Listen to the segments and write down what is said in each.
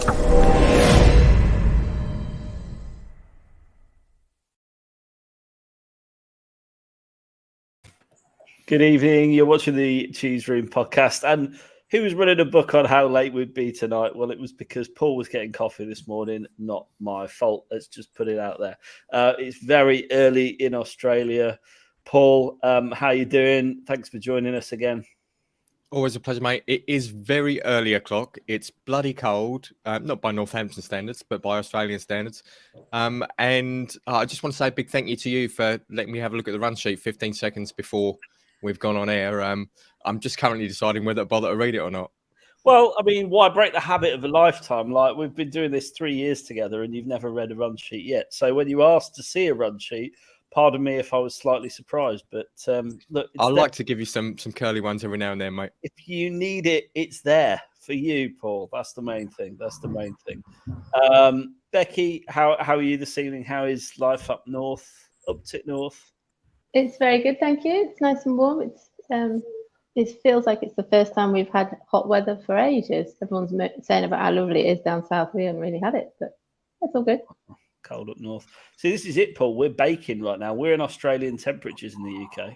Good evening. You're watching the Cheese Room podcast. And who was running a book on how late we'd be tonight? Well, it was because Paul was getting coffee this morning. Not my fault. Let's just put it out there. It's very early in Australia. Paul, how you doing? Thanks for joining us again. Always a pleasure, mate. It is very early o'clock. It's bloody cold, not by Northampton standards, but by Australian standards. And I just want to say a big thank you to you for letting me have a look at the run sheet 15 seconds before we've gone on air. I'm just currently deciding whether to bother to read it or not. Well, I mean, why break the habit of a lifetime? Like, we've been doing this 3 years together and you've never read a run sheet yet. So when you asked to see a run sheet, pardon me if I was slightly surprised, but look, I'd like to give you some curly ones every now and then, mate. If you need it, it's there for you, Paul. That's the main thing. Becky, how are you this evening? How is life up north? It's very good, thank you. It's nice and warm. It feels like it's the first time we've had hot weather for ages. Everyone's saying about how lovely it is down south. We haven't really had it, but it's all good. Cold up north. See, this is it, Paul. We're baking right now. We're in Australian temperatures in the UK.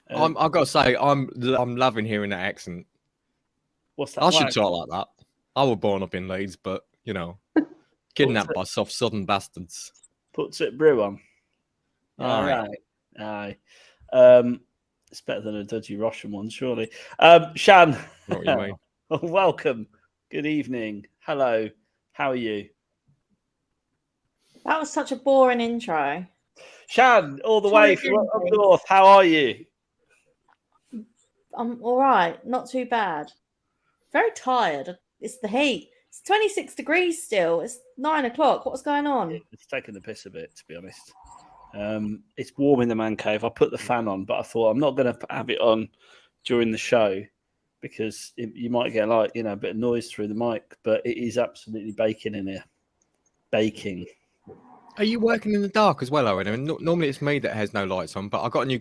I've got to say, I'm loving hearing that accent. What's that? I should talk like that. I was born up in Leeds, but, you know, kidnapped by soft southern bastards. Puts it brew on. All right. Aye. It's better than a dodgy Russian one, surely. Shan, What do you mean? welcome. Good evening. Hello. How are you? That was such a boring intro. Shan, all the way from up north. How are you? I'm all right. Not too bad. Very tired. It's the heat. It's 26 degrees still. It's 9 o'clock. What's going on? It's taking the piss a bit, to be honest. It's warm in the man cave. I put the fan on, but I thought I'm not going to have it on during the show because you might get a bit of noise through the mic. But it is absolutely baking in here. Baking. Are you working in the dark as well, Owen? I mean, normally it's me that has no lights on, but I got a new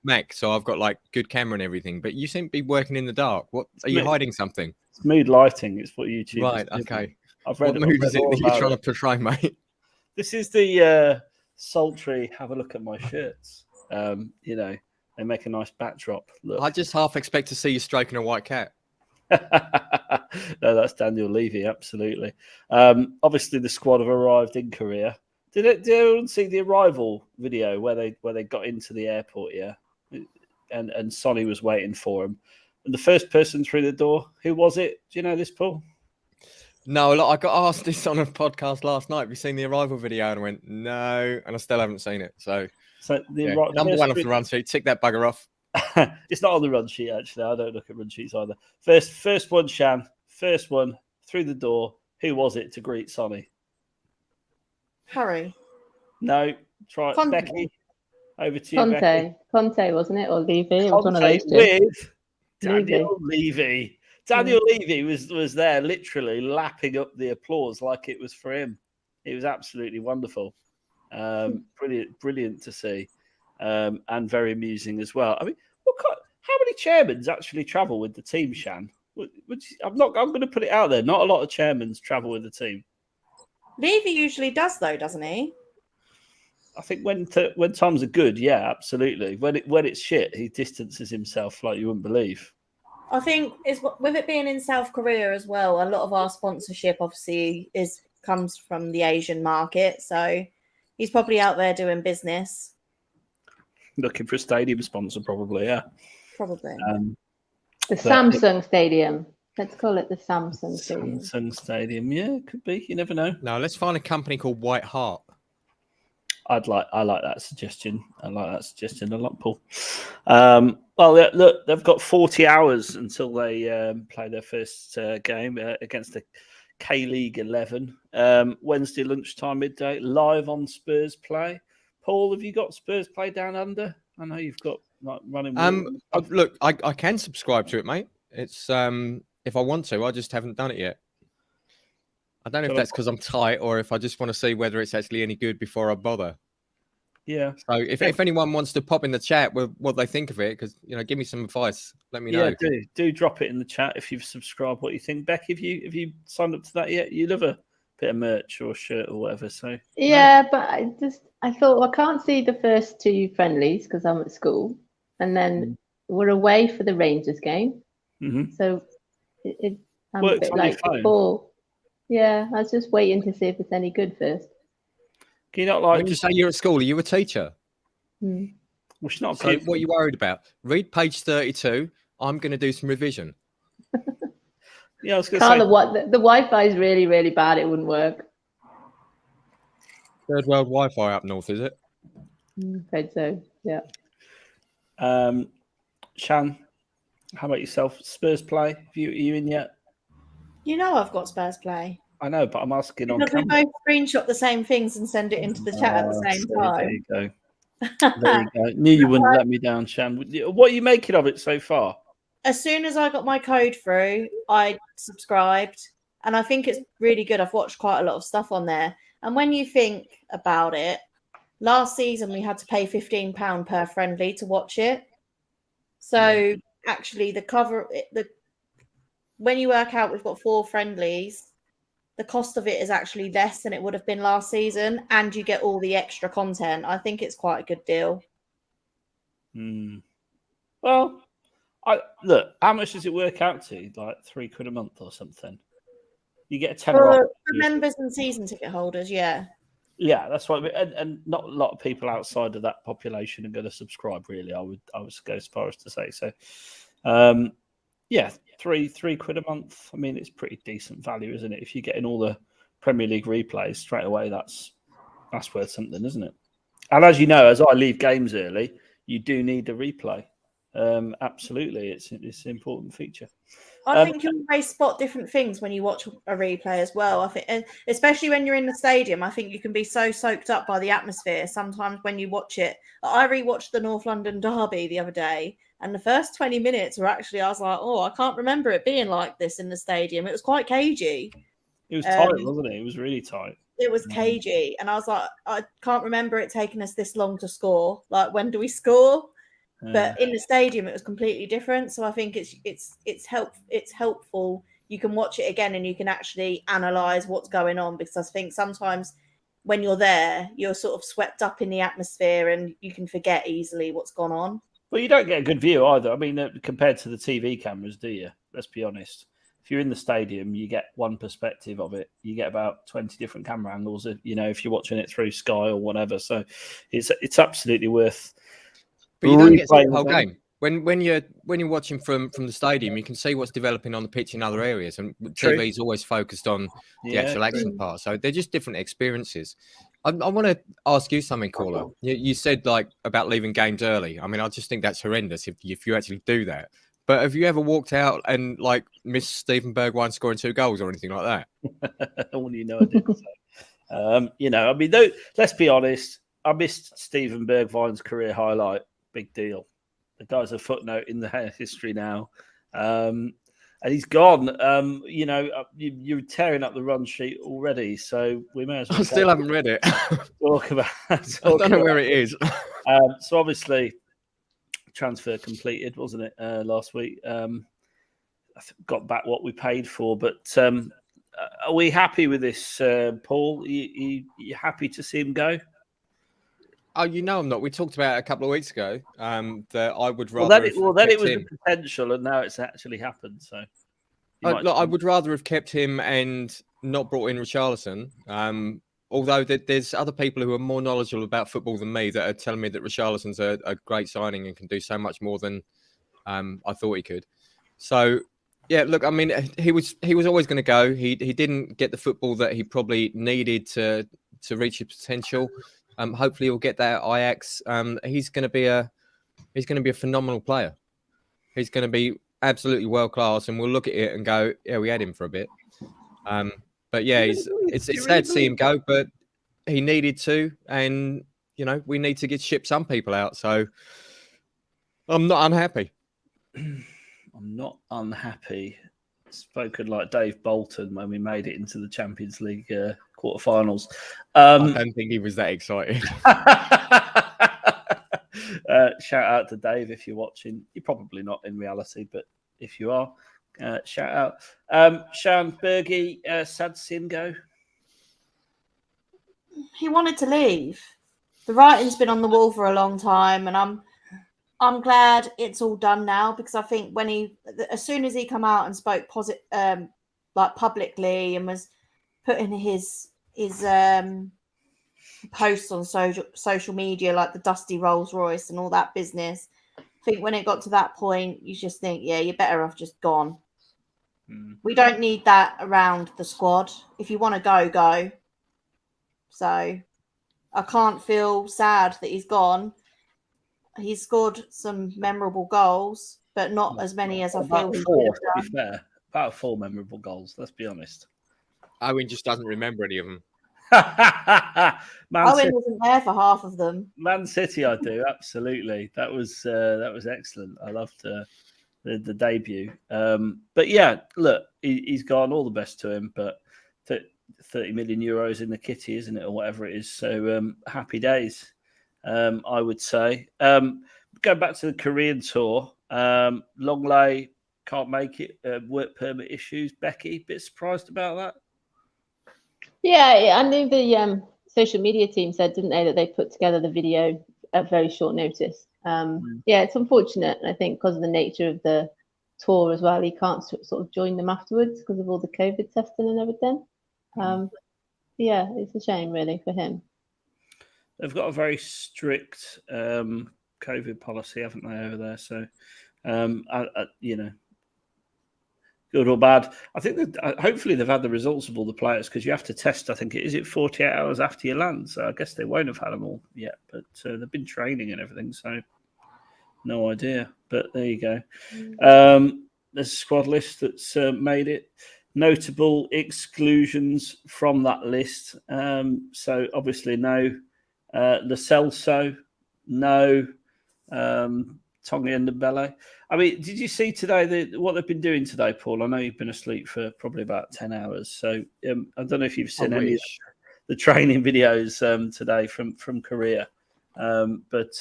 Mac, so I've got like good camera and everything. But you seem to be working in the dark. What are you hiding something? It's mood lighting. It's what YouTube. Right. Okay. I've read. What mood is it that you're trying to portray, mate? This is the sultry. Have a look at my shirts. They make a nice backdrop. Look. I just half expect to see you stroking a white cat. No, that's Daniel Levy. Absolutely. Obviously, the squad have arrived in Korea. Did anyone see the arrival video where they got into the airport? Yeah, and Sonny was waiting for him. And the first person through the door, who was it? Do you know this, Paul? No, look, I got asked this on a podcast last night. Have you seen the arrival video? And I went, no, and I still haven't seen it. So number one off the run sheet. Tick that bugger off. It's not on the run sheet, actually. I don't look at run sheets either. First one, Shan. First one through the door. Who was it to greet Sonny? Harry. No, try it. Becky. Over to you, Conte. Becky. Conte, wasn't it? Or Levy? It Conte was one of those two. with Daniel Levy. Daniel Levy was there literally lapping up the applause like it was for him. It was absolutely wonderful. Brilliant to see. And very amusing as well. I mean, how many chairmans actually travel with the team, Shan? I'm going to put it out there. Not a lot of chairmans travel with the team. Levy usually does, though, doesn't he? I think when times are good, yeah, absolutely. When it's shit, he distances himself like you wouldn't believe. I think with it being in South Korea as well, a lot of our sponsorship obviously comes from the Asian market. So he's probably out there doing business. Looking for a stadium sponsor, probably, yeah. Probably. The Samsung Stadium. Let's call it the Samsung Stadium. Samsung Stadium, yeah, it could be. You never know. No, let's find a company called White Hart. I like that suggestion. I like that suggestion a lot, Paul. Well, look, they've got 40 hours until they play their first game against the K-League 11. Wednesday lunchtime, midday, live on Spurs Play. Paul, have you got Spurs Play down under? I know you've got running. Look, I can subscribe to it, mate. It's if I want to, I just haven't done it yet. I don't know if that's because I'm tight or if I just want to see whether it's actually any good before I bother. Yeah. So if anyone wants to pop in the chat with what they think of it, because give me some advice. Let me know. Yeah, do drop it in the chat if you've subscribed. What you think, Beck? Have you signed up to that yet? You love a bit of merch or shirt or whatever. So Yeah, but I thought I can't see the first 2 friendlies because I'm at school, and then we're away for the Rangers game. Mm-hmm. So I'm a Works bit on your like phone. before. Yeah, I was just waiting to see if it's any good first. Can you not like? When you say you're at school, are you a teacher? Hmm. Well, she's not. So what are you worried about? Read page 32. I'm going to do some revision. Yeah, I was going Carla, to say. what the Wi-Fi is really, really bad. It wouldn't work. Third world Wi-Fi up north, is it? Afraid so. Yeah. Shan, how about yourself? Spurs play? Are you in yet? You know I've got Spurs play. I know, but I'm asking on Because we camera. both screenshot the same things and send it into the chat at the same There time. you go. There you go. Knew you wouldn't let me down, Shan. What are you making of it so far? As soon as I got my code through, I subscribed, and I think it's really good. I've watched quite a lot of stuff on there. And when you think about it, last season we had to pay £15 per friendly to watch it. So actually, when you work out we've got 4 friendlies, the cost of it is actually less than it would have been last season, and you get all the extra content. I think it's quite a good deal. Well, look, how much does it work out to? Like £3 a month or something? You get a tenner off. For members and season ticket holders, yeah. Yeah, that's what I mean. And not a lot of people outside of that population are going to subscribe, really. I would go as far as to say so. Yeah, £3 a month. I mean, it's pretty decent value, isn't it? If you're getting all the Premier League replays straight away, that's worth something, isn't it? And as you know, as I leave games early, you do need a replay. Absolutely, it's an important feature. I think you always spot different things when you watch a replay as well. I think, and especially when you're in the stadium, I think you can be so soaked up by the atmosphere. Sometimes when you watch it, I rewatched the North London derby the other day, and the first 20 minutes were actually, I was like, oh, I can't remember it being like this in the stadium. It was quite cagey. It was tight, wasn't it? It was really tight. It was cagey, and I was like, I can't remember it taking us this long to score. Like, when do we score? But in the stadium, it was completely different. So I think it's helpful. You can watch it again and you can actually analyze what's going on, because I think sometimes when you're there, you're sort of swept up in the atmosphere and you can forget easily what's gone on. Well, you don't get a good view either. I mean, compared to the TV cameras, do you? Let's be honest. If you're in the stadium, you get one perspective of it. You get about 20 different camera angles, if you're watching it through Sky or whatever. So it's absolutely worth. But you don't get to see the whole game. When you're watching from the stadium, you can see what's developing on the pitch in other areas, and TV is always focused on the actual action part. So they're just different experiences. I want to ask you something, Caller. You said about leaving games early. I mean, I just think that's horrendous if you actually do that. But have you ever walked out and missed Steven Bergwijn scoring 2 goals or anything like that? Well, I did. So. I mean, let's be honest. I missed Steven Bergwijn's career highlight. Big deal. The guy's a footnote in the history now, and he's gone. You're tearing up the run sheet already, so we may as well. I still haven't read it. Talk about. I don't know where it is. So obviously, transfer completed, wasn't it, last week? I got back what we paid for, but are we happy with this, Paul? You happy to see him go? Oh, I'm not. We talked about it a couple of weeks ago that I would rather. Then it was the potential, and now it's actually happened. So, I would rather have kept him and not brought in Richarlison. Although there's other people who are more knowledgeable about football than me that are telling me that Richarlison's a great signing and can do so much more than I thought he could. So, yeah, look, I mean, he was always going to go. He didn't get the football that he probably needed to reach his potential. Hopefully he'll get that at Ajax. He's going to be a phenomenal player. He's going to be absolutely world class, and we'll look at it and go, yeah, we had him for a bit. But yeah, it's sad to see him go, but he needed to, and we need to ship some people out. So I'm not unhappy. I'm not unhappy. Spoken like Dave Bolton when we made it into the Champions League quarterfinals. I don't think he was that excited. Shout out to Dave if you're watching. You're probably not in reality, but if you are, shout out. Sean Bergie, sad to see him go. He wanted to leave. The writing's been on the wall for a long time, and I'm glad it's all done now, because I think as soon as he come out and spoke like publicly and was putting his posts on social media, like the dusty Rolls Royce and all that business, I think when it got to that point, you just think, yeah, you're better off just gone. We don't need that around the squad. If you want to go, go. So I can't feel sad that he's gone. He's scored some memorable goals, but not as many as I feel he could have done. To be fair, about 4 memorable goals. Let's be honest. Owen just doesn't remember any of them. Owen wasn't there for half of them. Man City, I do, absolutely. That was excellent. I loved the debut. But yeah, look, he's gone. All the best to him. But 30 million euros in the kitty, isn't it, or whatever it is? So happy days, I would say. Going back to the Korean tour, Longley can't make it. Work permit issues. Becky, bit surprised about that. Yeah, I knew the social media team said, didn't they, that they put together the video at very short notice. Yeah, it's unfortunate. I think because of the nature of the tour as well, he can't sort of join them afterwards because of all the COVID testing and everything. Yeah, it's a shame really for him. They've got a very strict COVID policy, haven't they, over there? So, you know, good or bad. I think that hopefully they've had the results of all the players, because you have to test, I think, is it 48 hours after you land? So I guess they won't have had them all yet, but they've been training and everything, so no idea. But there you go. There's a squad list that's made it. Notable exclusions from that list. So obviously no Lo Celso, no Tongi and Dembele. I mean, did you see today what they've been doing today, Paul? I know you've been asleep for probably about 10 hours. So I don't know if you've seen any of the training videos today from Korea. But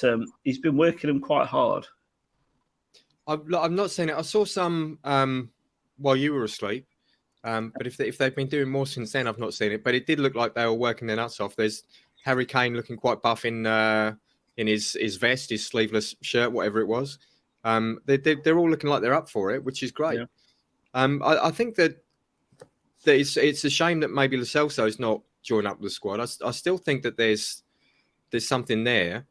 he's been working them quite hard. I've not seen it. I saw some while you were asleep. But if they've been doing more since then, I've not seen it. But it did look like they were working their nuts off. There's Harry Kane looking quite buff in his vest, his sleeveless shirt, whatever it was. They're all looking like they're up for it, which is great. Yeah. I think that it's a shame that maybe Lo Celso is not joined up with the squad. I still think that there's something there.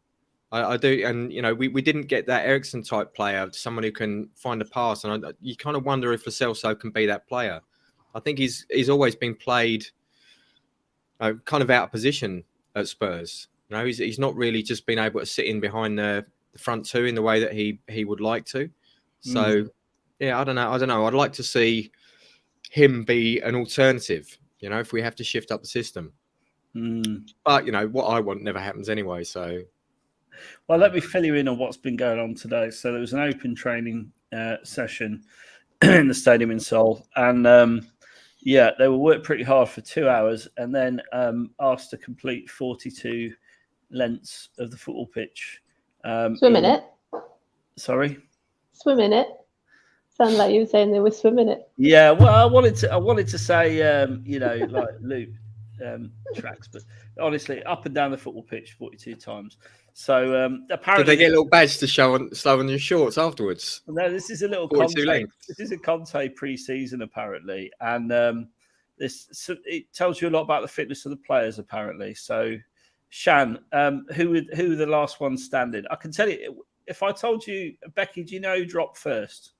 I do, and you know, we didn't get that Eriksen type player, someone who can find a pass, and you kind of wonder if Lo Celso can be that player. I think he's always been played kind of out of position at Spurs. You know, he's not really just been able to sit in behind the front two in the way that he would like to. So, yeah, I don't know. I'd like to see him be an alternative, you know, if we have to shift up the system. But, you know, what I want never happens anyway, so... Well, let me fill you in on what's been going on today. So there was an open training session in the stadium in Seoul, and yeah, they were worked pretty hard for 2 hours, and then asked to complete 42 lengths of the football pitch. Swim in it. Sorry. Swim in it. Sound like you were saying they were swimming it. Yeah, well, I wanted to say, you know, like loop tracks, but honestly, up and down the football pitch 42 times. So apparently, did they get a little badge to show on your shorts afterwards? No, this is a little Conte. This is a Conte pre-season apparently, and it tells you a lot about the fitness of the players apparently. So, Shan, who were the last ones standing? I can tell you, if I told you, Becky, do you know who dropped first?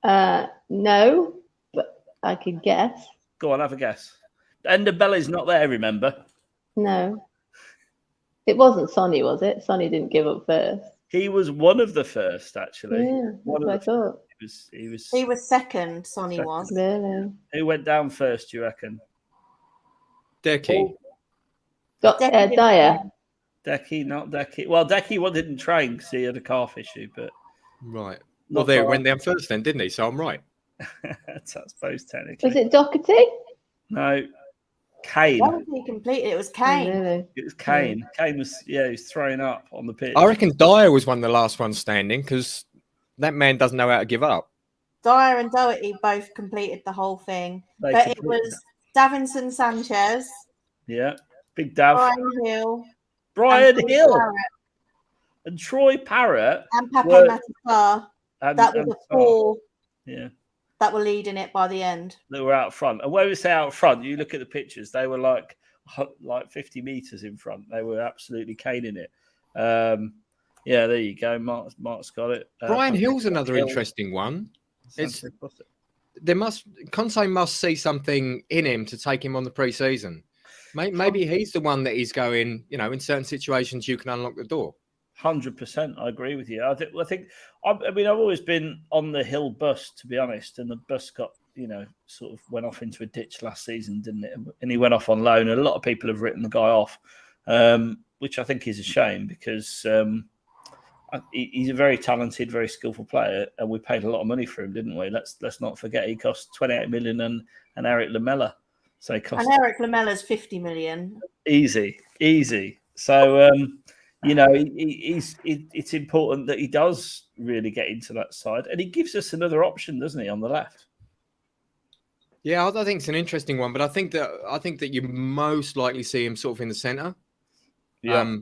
No, but I could guess. Go on, have a guess. And Dembele's not there, remember? No. It wasn't Sonny, was it? Sonny didn't give up first. He was one of the first, actually. Yeah, that's what I thought. He was second, Sonny second. Was. Really? Who went down first, do you reckon? Decky. Dyer. Decky, not Decky. Well, Decky didn't train because he had a calf issue, but... Right. Well, they went down first then, didn't he? So I'm right. I suppose, technically. Was it Doherty? No. Kane. Why was he completed? It was Oh, Kane. really? It was Kane. Kane was he was throwing up on the pitch. I reckon Dyer was one of the last ones standing because that man doesn't know how to give up. Dyer and Doherty both completed the whole thing. They But it completed was Davinson Sanchez, Yeah, Big Dav, Brian Hill, Brian and Hill, Parrott, and Troy Parrott. and Pepe were- Matar. That was the four Yeah, that were leading it by the end. they were out front. And when we say out front, you look at the pictures; they were like 50 meters in front. They were absolutely caning it. Yeah, there you go. Mark's got it. Brian Hill's another interesting one. Conte must see something in him to take him on the pre-season. Maybe he's the one that he's going. In certain situations, you can unlock the door. 100%, I agree with you. I mean, I've always been on the Hill bus, to be honest, and the bus got, sort of went off into a ditch last season, didn't it? And he went off on loan, and a lot of people have written the guy off, which I think is a shame because he's a very talented, very skillful player, and we paid a lot of money for him, didn't we? Let's not forget he cost 28 million and Eric Lamela. So And Eric Lamela's 50 million. Easy. So it's important that he does really get into that side, and he gives us another option, doesn't he, on the left? Yeah, I think it's an interesting one, but I think that you most likely see him sort of in the centre. Yeah.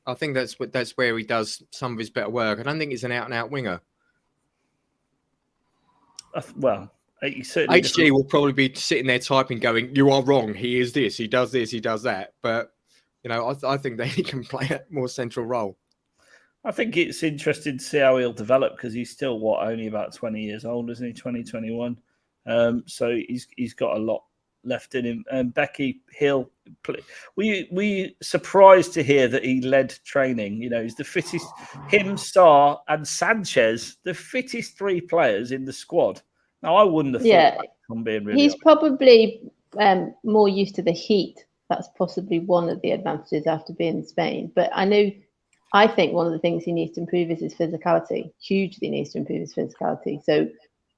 I think that's where he does some of his better work. I don't think he's an out-and-out winger. Well, he certainly HG will probably be sitting there typing, going, "You are wrong. He is this. He does this. He does that." But I think that he can play a more central role. I think it's interesting to see how he'll develop because he's still only about 20 years old, isn't he? 2021. So he's got a lot left in him. And Becky Hill, were you surprised to hear that he led training? He's the fittest. Him, Sarr, and Sanchez, the fittest three players in the squad. Now I wouldn't have thought that, I'm being really he's honest. probably more used to the heat. That's possibly one of the advantages after being in Spain. But I think one of the things he needs to improve is his physicality. Hugely needs to improve his physicality. So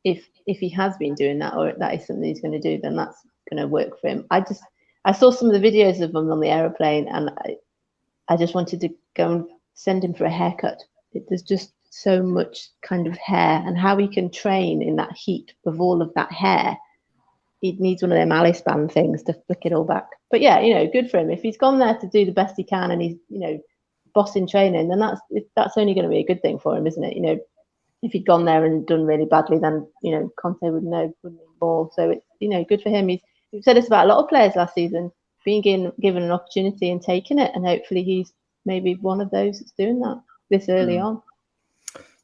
if he has been doing that, or that is something he's going to do, then that's going to work for him. I saw some of the videos of him on the aeroplane, and I just wanted to go and send him for a haircut. There's just so much kind of hair, and how he can train in that heat with all of that hair. He needs one of them Alice band things to flick it all back. But yeah, good for him. If he's gone there to do the best he can, and he's bossing training, then that's only going to be a good thing for him, isn't it? If he'd gone there and done really badly, then Conte would know, wouldn't he, more. So it's good for him. We've said this about a lot of players last season, being given an opportunity and taking it, and hopefully he's maybe one of those that's doing that this early on.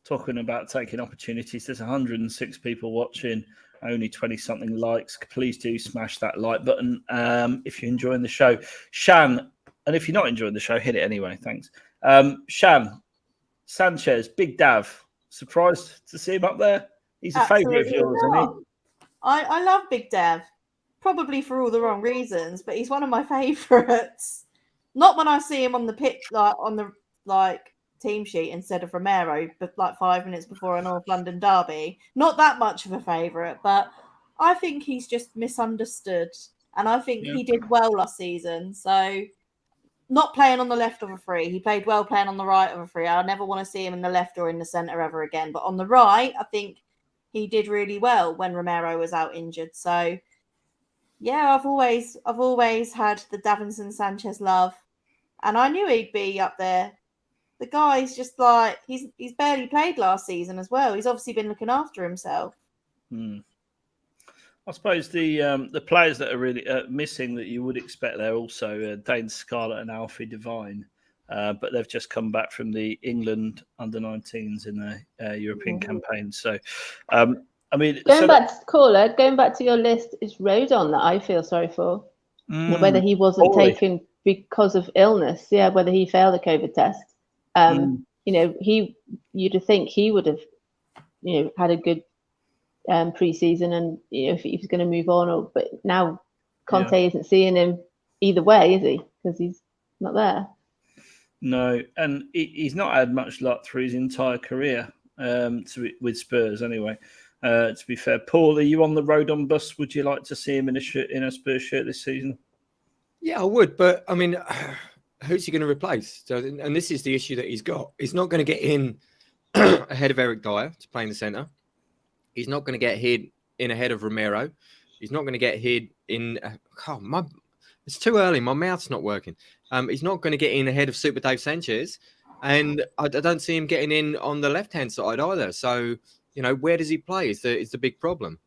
Talking about taking opportunities, there's 106 people watching, only 20-something likes. Please do smash that like button if you're enjoying the show. Shan, and if you're not enjoying the show, hit it anyway. Thanks. Shan, Sanchez, Big Dav, surprised to see him up there? He's a favourite of yours, isn't he? I love Big Dev, probably for all the wrong reasons, but he's one of my favourites. Not when I see him on the pitch, on the team sheet instead of Romero, but 5 minutes before a North London derby. Not that much of a favourite, but I think he's just misunderstood, and I think he did well last season. So, not playing on the left of a free, he played well playing on the right of a free. I never want to see him in the left or in the centre ever again. But on the right, I think he did really well when Romero was out injured. So, yeah, I've always had the Davinson Sanchez love, and I knew he'd be up there. The guy's just he's barely played last season as well. He's obviously been looking after himself. I suppose the players that are really missing that you would expect there also Dane Scarlett and Alfie Devine, but they've just come back from the England under-19s in the European campaign. So, going back to your list, it's Rodon that I feel sorry for. Whether he wasn't taken because of illness, whether he failed a COVID test. You'd think he would have, had a good pre-season, and if he's going to move on, but now Conte isn't seeing him either way, is he? Because he's not there. No, and he's not had much luck through his entire career with Spurs anyway. To be fair, Paul, are you on the Rodon bus? Would you like to see him in a Spurs shirt this season? Yeah, I would, but I mean, who's he going to replace? So, and this is the issue that he's got. He's not going to get in ahead of Eric Dyer to play in the centre. He's not going to get hit in ahead of Romero. He's not going to get hit in. It's too early. My mouth's not working. He's not going to get in ahead of Super Dave Sanchez, and I don't see him getting in on the left-hand side either. So, where does he play? Is the big problem.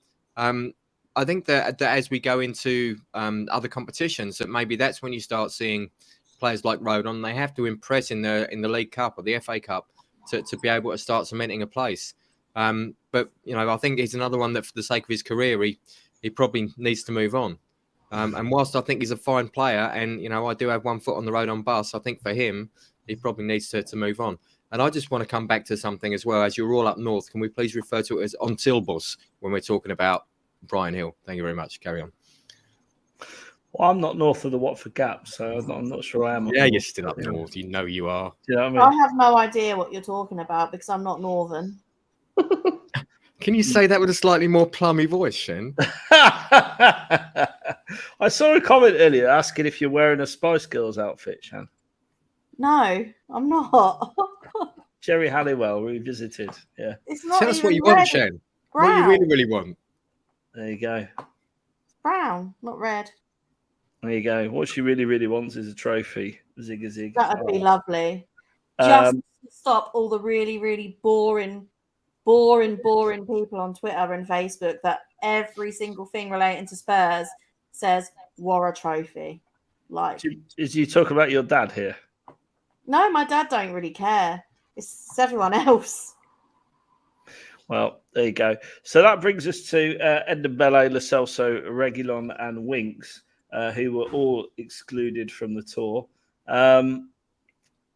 I think that as we go into other competitions, that maybe that's when you start seeing players like Rodon. They have to impress in the League Cup or the FA Cup to be able to start cementing a place. But I think he's another one that, for the sake of his career, he probably needs to move on. And whilst I think he's a fine player, and I do have one foot on the road on bus, I think for him, he probably needs to move on. And I just want to come back to something as well. As you're all up north, can we please refer to it as Ontilbos when we're talking about Brian Hill? Thank you very much. Carry on. Well, I'm not north of the Watford Gap, so I'm not sure I am. Yeah, you're still up north. You know you are. Do you know what I have no idea what you're talking about because I'm not northern. Can you say that with a slightly more plummy voice, Shen? I saw a comment earlier asking if you're wearing a Spice Girls outfit, Shan. No, I'm not. Jerry Halliwell revisited. Yeah. It's not. Tell us what you red. want, Shen. Brown. What you really, really want. There you go. It's brown, not red. There you go. What she really, really wants is a trophy. Zig a zig. That would be lovely. Just stop all the really, really boring people on Twitter and Facebook that every single thing relating to Spurs says "war a trophy." Like, is you talk about your dad here? No, my dad don't really care. It's everyone else. Well, there you go. So that brings us to Ndombele, Lo Celso, Reguilon, and Winks, who were all excluded from the tour.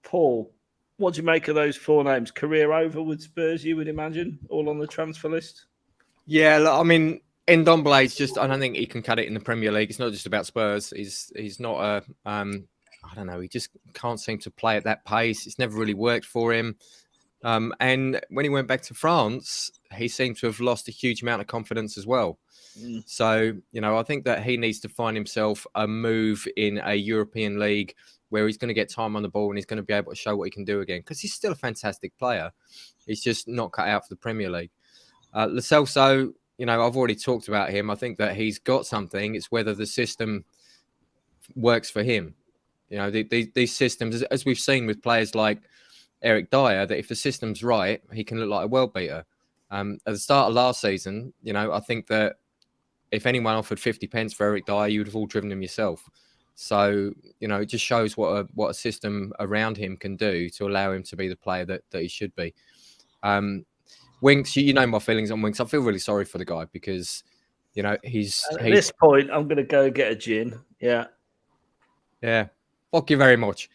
Paul, what do you make of those four names? Career over with Spurs, you would imagine, all on the transfer list? Yeah, I mean, Ndombele is just, I don't think he can cut it in the Premier League. It's not just about Spurs. He's not a, I don't know, he just can't seem to play at that pace. It's never really worked for him. And when he went back to France, he seemed to have lost a huge amount of confidence as well. So, I think that he needs to find himself a move in a European league where he's going to get time on the ball and he's going to be able to show what he can do again, because he's still a fantastic player. He's just not cut out for the Premier League. Lo Celso, I've already talked about him. I think that he's got something. It's whether the system works for him. These systems, as we've seen with players like Eric Dyer, that if the system's right, he can look like a world beater. At the start of last season, I think that if anyone offered 50 pence for Eric Dyer, you would have all driven him yourself. So, it just shows what a system around him can do to allow him to be the player that he should be. Winks, you know my feelings on Winks. I feel really sorry for the guy because, he's... At this point, I'm going to go get a gin. Yeah. Yeah. Thank you very much.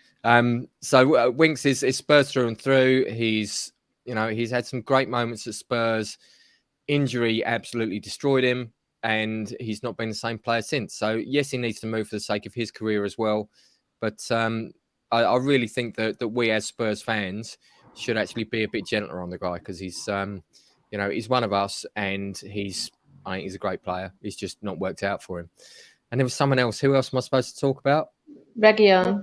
So Winks is Spurs through and through. He's had some great moments at Spurs. Injury absolutely destroyed him, and he's not been the same player since. So yes, he needs to move for the sake of his career as well. But I really think that we as Spurs fans should actually be a bit gentler on the guy because he's he's one of us, and I think he's a great player. He's just not worked out for him. And there was someone else. Who else am I supposed to talk about? Reguilon.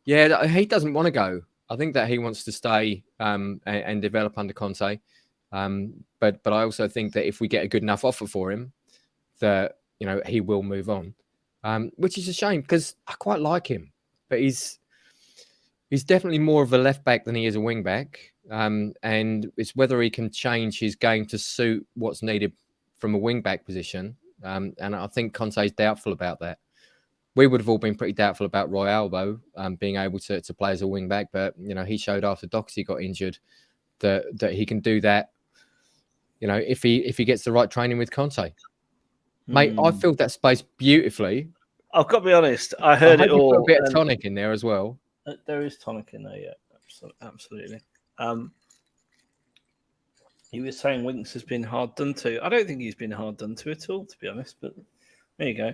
Yeah, he doesn't want to go. I think that he wants to stay and develop under Conte. But I also think that if we get a good enough offer for him, that he will move on. Which is a shame because I quite like him, but he's definitely more of a left back than he is a wing back. And it's whether he can change his game to suit what's needed from a wing back position. And I think Conte's doubtful about that. We would have all been pretty doubtful about Roy Albo being able to play as a wing back, but he showed after Doxy got injured that he can do that. If he gets the right training with Conte, mate, I filled that space beautifully. I've got to be honest. I heard it all. Put a bit of tonic in there as well. There is tonic in there, yeah, absolutely. He was saying Winks has been hard done to. I don't think he's been hard done to at all, to be honest. But there you go.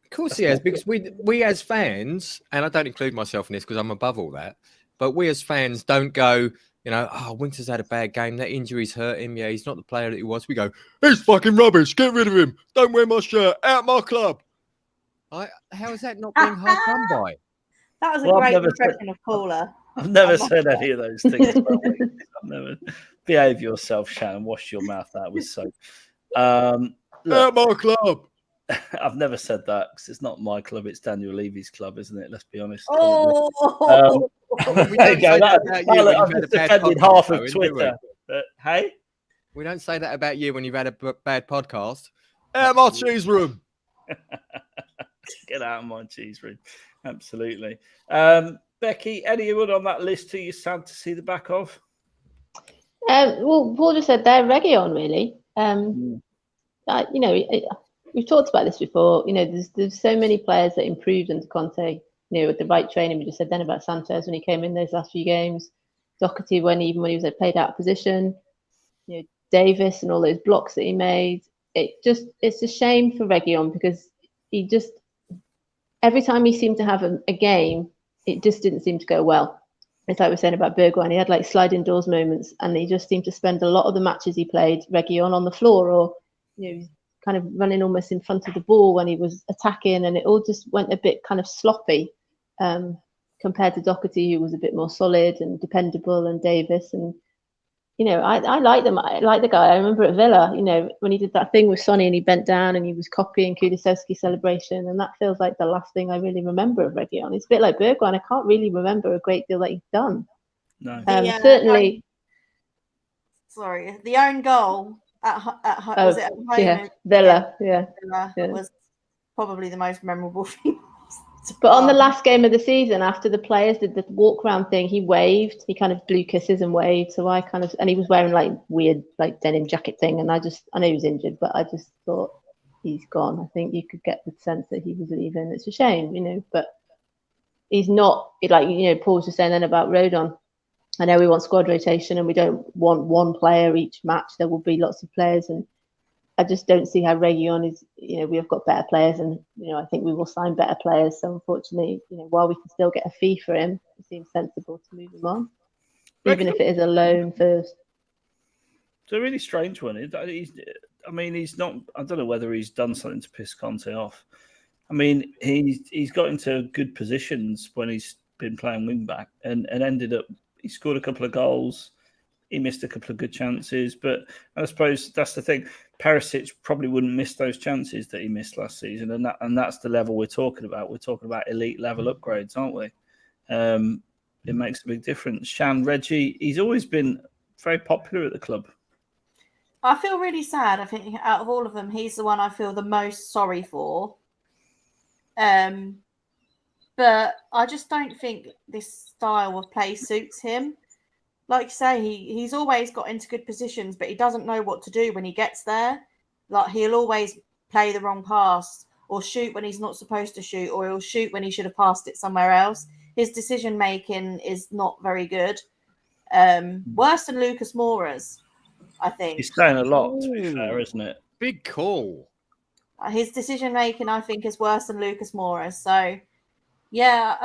Of course he has, because we as fans, and I don't include myself in this because I'm above all that, but we as fans don't go, Winks has had a bad game. That injury's hurt him. Yeah, he's not the player that he was. We go, he's fucking rubbish. Get rid of him. Don't wear my shirt. Out my club. How is that not being hard done by? That was a Well, I've great never impression of Paula. I've never I must said say. any of those things. I've never. Behave yourself, Shannon. Wash your mouth out with soap. Look, My club. I've never said that because it's not my club. It's Daniel Levy's club, isn't it? Let's be honest. Oh, There We you don't go. say that about you when I've you've had a just bad offended podcast, half of Owen, do we? Twitter. But, hey, We don't say that about you when you've had a bad podcast. My cheese room. get out of my cheese room. Absolutely. Becky, anyone on that list who you're sad to see the back of? Well, Paul just said there, Reguilon, really. We've talked about this before. There's so many players that improved under Conte. With the right training. We just said then about Sanchez when he came in those last few games. Doherty, even when he was played out of position. Davis and all those blocks that he made. It's a shame for Reguilon because he just every time he seemed to have a game, it just didn't seem to go well. It's like we're saying about Bergwijn. He had like sliding doors moments, and he just seemed to spend a lot of the matches he played Reguilon on the floor, or kind of running almost in front of the ball when he was attacking, and it all just went a bit kind of sloppy compared to Doherty, who was a bit more solid and dependable, and Davis. And I like them. I like the guy. I remember at Villa, when he did that thing with Sonny and he bent down and he was copying Kulusevski's celebration, and that feels like the last thing I really remember of Reguilon. It's a bit like Bergwijn. I can't really remember a great deal that he's done. No. Certainly. Sorry, the own goal at home. Yeah, Villa. Yeah. Was probably the most memorable thing. But on the last game of the season, after the players did the walk round thing, he waved. He kind of blew kisses and waved. So and he was wearing like weird like denim jacket thing. And I know he was injured, but I just thought he's gone. I think you could get the sense that he was leaving. It's a shame, but he's not like, Paul was just saying then about Rodon. I know we want squad rotation and we don't want one player each match. There will be lots of players, and I just don't see how Reguilon is. We have got better players, and I think we will sign better players. So unfortunately, while we can still get a fee for him, it seems sensible to move him on, even if it is a loan first. It's a really strange one. He's not. I don't know whether he's done something to piss Conte off. I mean, he's got into good positions when he's been playing wing back, and ended up. He scored a couple of goals. He missed a couple of good chances, but I suppose that's the thing. Perisic probably wouldn't miss those chances that he missed last season, and that's the level we're talking about. We're talking about elite level upgrades, aren't we? It makes a big difference. Shan, Reggie, he's always been very popular at the club. I feel really sad. I think out of all of them, he's the one I feel the most sorry for. But I just don't think this style of play suits him. Like you say, he's always got into good positions, but he doesn't know what to do when he gets there. Like he'll always play the wrong pass or shoot when he's not supposed to shoot, or he'll shoot when he should have passed it somewhere else. His decision making is not very good. Worse than Lucas Moura's, I think. He's saying a lot, to be fair, isn't it? Big call. His decision making, I think, is worse than Lucas Moura's. So, yeah,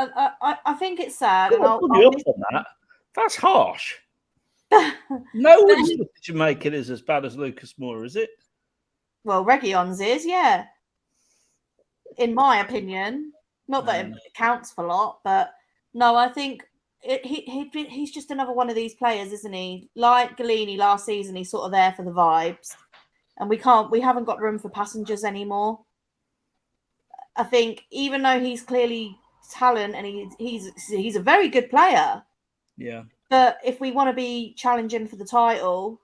I think it's sad. I'll put you up on that. That's harsh. No one's decision making is as bad as Lucas Moura, is it? Well, Reguilon's is, yeah. In my opinion, not that it counts for a lot, but no, I think he's just another one of these players, isn't he? Like Galini last season, he's sort of there for the vibes, and we haven't got room for passengers anymore. I think even though he's clearly talent and he's a very good player. Yeah. But if we want to be challenging for the title,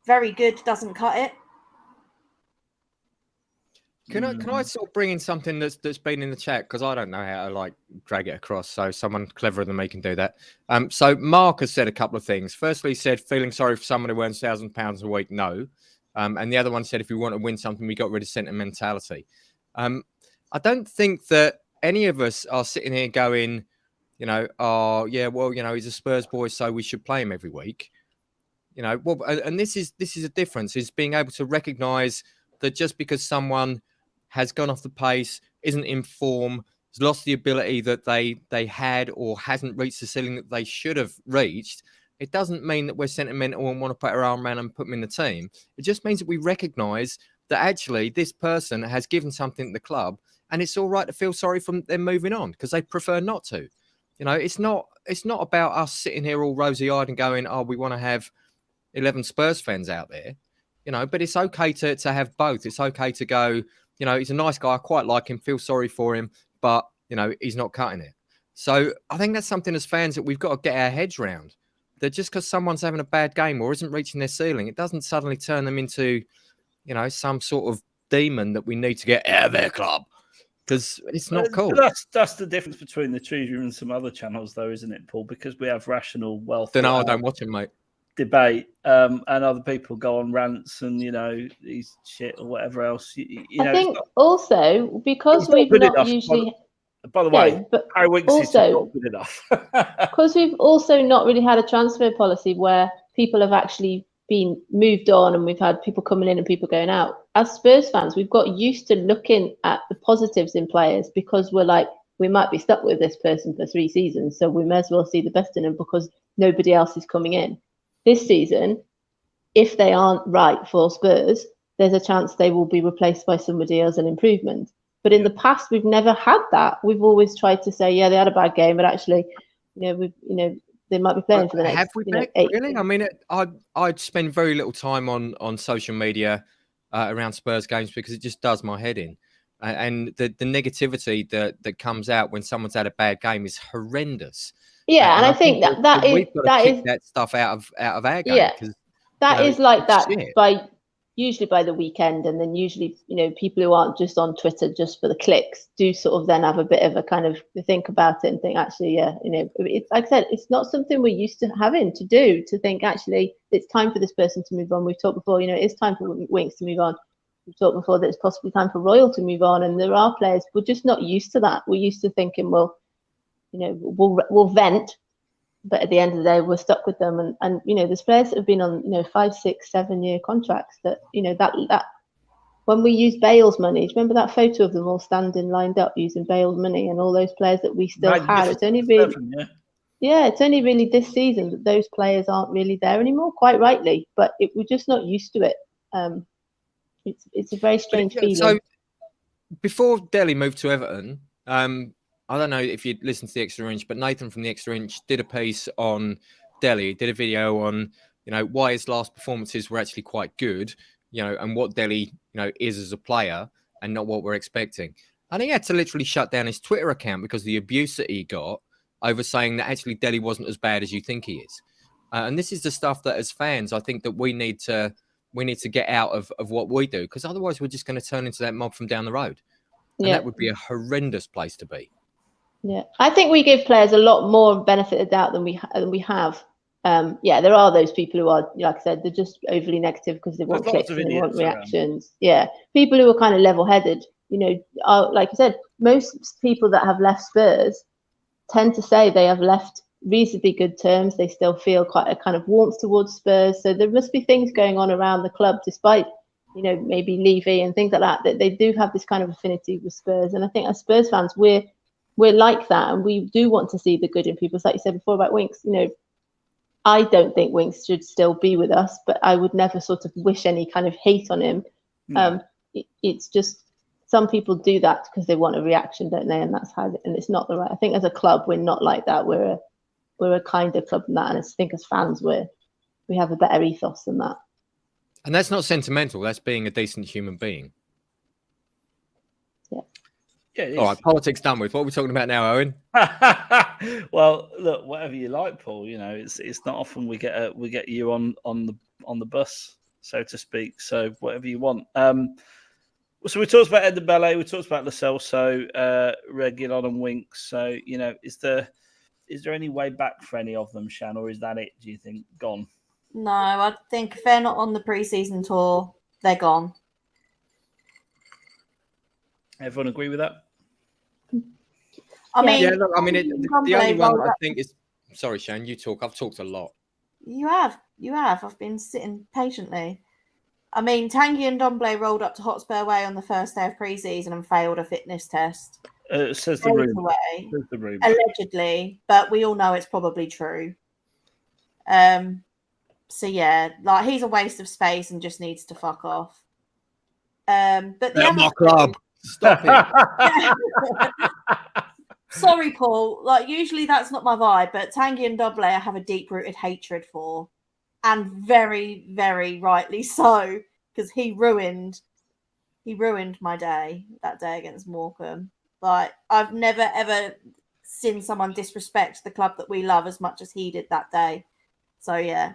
very good doesn't cut it. Can I sort of bring in something that's been in the chat, because I don't know how to drag it across, so someone cleverer than me can do that. So Mark has said a couple of things. Firstly, he said feeling sorry for someone who earns £1,000 a week. No, and the other one said if we want to win something, we got rid of sentimentality. I don't think that any of us are sitting here going, he's a Spurs boy, so we should play him every week. And this is a difference, is being able to recognise that just because someone has gone off the pace, isn't in form, has lost the ability that they had, or hasn't reached the ceiling that they should have reached, it doesn't mean that we're sentimental and want to put our arm around and put them in the team. It just means that we recognise that actually this person has given something to the club, and it's all right to feel sorry for them moving on because they prefer not to. You know, it's not about us sitting here all rosy-eyed and going, oh, we want to have 11 Spurs fans out there, you know, but it's okay to have both. It's okay to go, you know, he's a nice guy. I quite like him, feel sorry for him, but, you know, he's not cutting it. So I think that's something as fans that we've got to get our heads around. That just because someone's having a bad game or isn't reaching their ceiling, it doesn't suddenly turn them into, you know, some sort of demon that we need to get out of their club. Because it's not cool. That's the difference between the Trees Room and some other channels, though, isn't it, Paul? Because we have rational, I don't watch him, mate. Debate, and other people go on rants and, you know, these shit or whatever else. I think also because we've not usually. By the way, Harry Winks is not good enough. Because we've also not really had a transfer policy where people have actually been moved on and we've had people coming in and people going out. As Spurs fans, we've got used to looking at the positives in players because we're like, we might be stuck with this person for 3 seasons, so we may as well see the best in them because nobody else is coming in. This season, if they aren't right for Spurs, there's a chance they will be replaced by somebody else, an improvement. But in the past, we've never had that. We've always tried to say, yeah, they had a bad game, but actually, they might be playing for the next. Have we, 8 really? I mean, I'd spend very little time on social media around Spurs games because it just does my head in. And the negativity that comes out when someone's had a bad game is horrendous. Yeah, and I think that is that stuff out of our game. Yeah, that is like that shit. Usually by the weekend, and then usually, people who aren't just on Twitter just for the clicks do sort of then have a bit of a kind of think about it and think, actually, yeah, it's like I said, it's not something we're used to having to do, to think, actually, it's time for this person to move on. We've talked before, it's time for Winks to move on. We've talked before that it's possibly time for Royal to move on, and there are players, we're just not used to that. We're used to thinking, well, we'll vent, but at the end of the day, we're stuck with them. And there's players that have been on 5, 6, 7 year contracts that that when we use Bale's money, do you remember that photo of them all standing lined up using Bale's money and all those players that we still had? It's only really it's only really this season that those players aren't really there anymore, quite rightly, but we're just not used to it. It's a very strange feeling. So before Dele moved to Everton, I don't know if you listened to the Extra Inch, but Nathan from the Extra Inch did a piece on Dele, did a video on, why his last performances were actually quite good, and what Dele, is as a player and not what we're expecting. And he had to literally shut down his Twitter account because of the abuse that he got over saying that actually Dele wasn't as bad as you think he is. And this is the stuff that as fans, I think that we need to get out of what we do, because otherwise we're just going to turn into that mob from down the road. And that would be a horrendous place to be. Yeah, I think we give players a lot more benefit of doubt than we have. There are those people who are, like I said, they're just overly negative because they want clicks and they want reactions. Yeah, people who are kind of level-headed, are, like I said, most people that have left Spurs tend to say they have left reasonably good terms. They still feel quite a kind of warmth towards Spurs. So there must be things going on around the club, despite, maybe Levy and things like that they do have this kind of affinity with Spurs. And I think as Spurs fans, we're like that, and we do want to see the good in people. So like you said before about Winks, I don't think Winks should still be with us, but I would never sort of wish any kind of hate on him. No. It's just some people do that because they want a reaction, don't they? And that's how. And it's not the right. I think as a club, we're not like that. We're a kinder club than that, and I think as fans, we have a better ethos than that. And that's not sentimental. That's being a decent human being. Yeah, all right, politics done with. What are we talking about now, Owen? Well, look, whatever you like, Paul. It's not often we get you on the bus, so to speak. So whatever you want. So we talked about Ndombele, we talked about Lo Celso, Reguilon and Winks. So is there any way back for any of them, Shan, or is that it? Do you think gone? No, I think if they're not on the pre-season tour, they're gone. Everyone agree with that? I mean, look, the only one I think is. Sorry, Shan, you talk. I've talked a lot. You have. I've been sitting patiently. I mean, Tanguy and Ndombele rolled up to Hotspur Way on the first day of pre-season and failed a fitness test. Says the room. Allegedly, but we all know it's probably true. So yeah, he's a waste of space and just needs to fuck off. But the my club. Stop it. Sorry, Paul. Like, usually that's not my vibe, but Tanguy and Doble I have a deep-rooted hatred for, and very, very rightly so, because he ruined my day that day against Morecambe. Like, I've never ever seen someone disrespect the club that we love as much as he did that day. So yeah,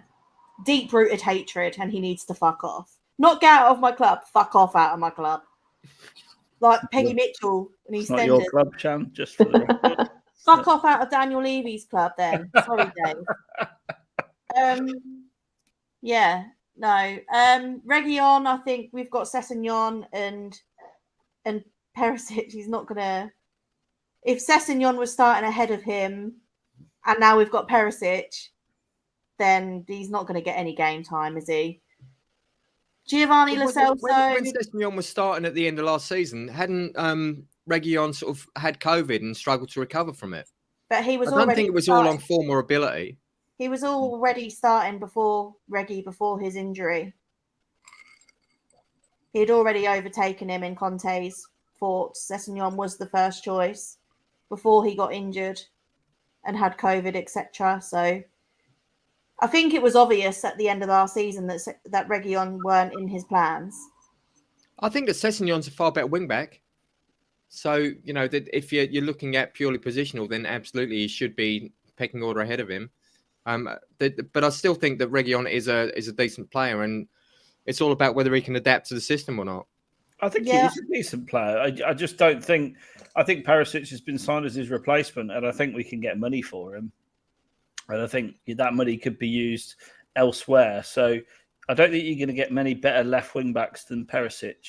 deep-rooted hatred, and he needs to fuck off. Not get out of my club. Fuck off out of my club. Like Peggy Mitchell and It's not your club, Chan. Just for the record. Fuck off out of Daniel Levy's club, then. Sorry, Dave. Yeah, no. Reguilon, I think we've got Sessegnon and Perisic. He's not gonna. If Sessegnon was starting ahead of him, and now we've got Perisic, then he's not going to get any game time, is he? Giovanni Lo Celso. When Sessegnon was starting at the end of last season, hadn't Reguilon sort of had COVID and struggled to recover from it? But he was. I don't think it was all on form or ability. He was already starting before his injury. He had already overtaken him in Conte's thoughts. Sessegnon was the first choice before he got injured and had COVID, etc. So I think it was obvious at the end of last season that Reguilon weren't in his plans. I think that Sessegnon's a far better wing back. So, you know, that if you're looking at purely positional, then absolutely he should be pecking order ahead of him. But I still think that Reguilon is a decent player, and it's all about whether he can adapt to the system or not. I think he is a decent player. I just don't think. I think Perisic has been signed as his replacement, and I think we can get money for him. And I think that money could be used elsewhere. So I don't think you're going to get many better left wing backs than Perisic,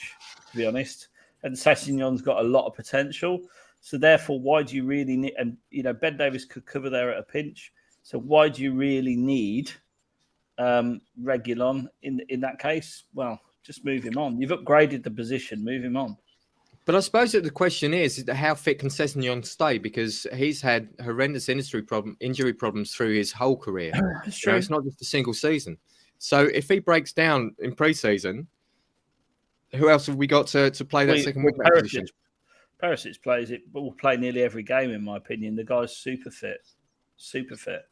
to be honest. And Sessegnon's got a lot of potential. So therefore, why do you really need? And you know, Ben Davies could cover there at a pinch. So why do you really need Reguilon in that case? Well, just move him on. You've upgraded the position. Move him on. But I suppose that the question is how fit can Sessegnon stay? Because he's had horrendous injury problems through his whole career. It's true. It's not just a single season. So if he breaks down in pre-season, who else have we got to play that second wing back position? Perisic will play nearly every game, in my opinion. The guy's super fit. Super fit.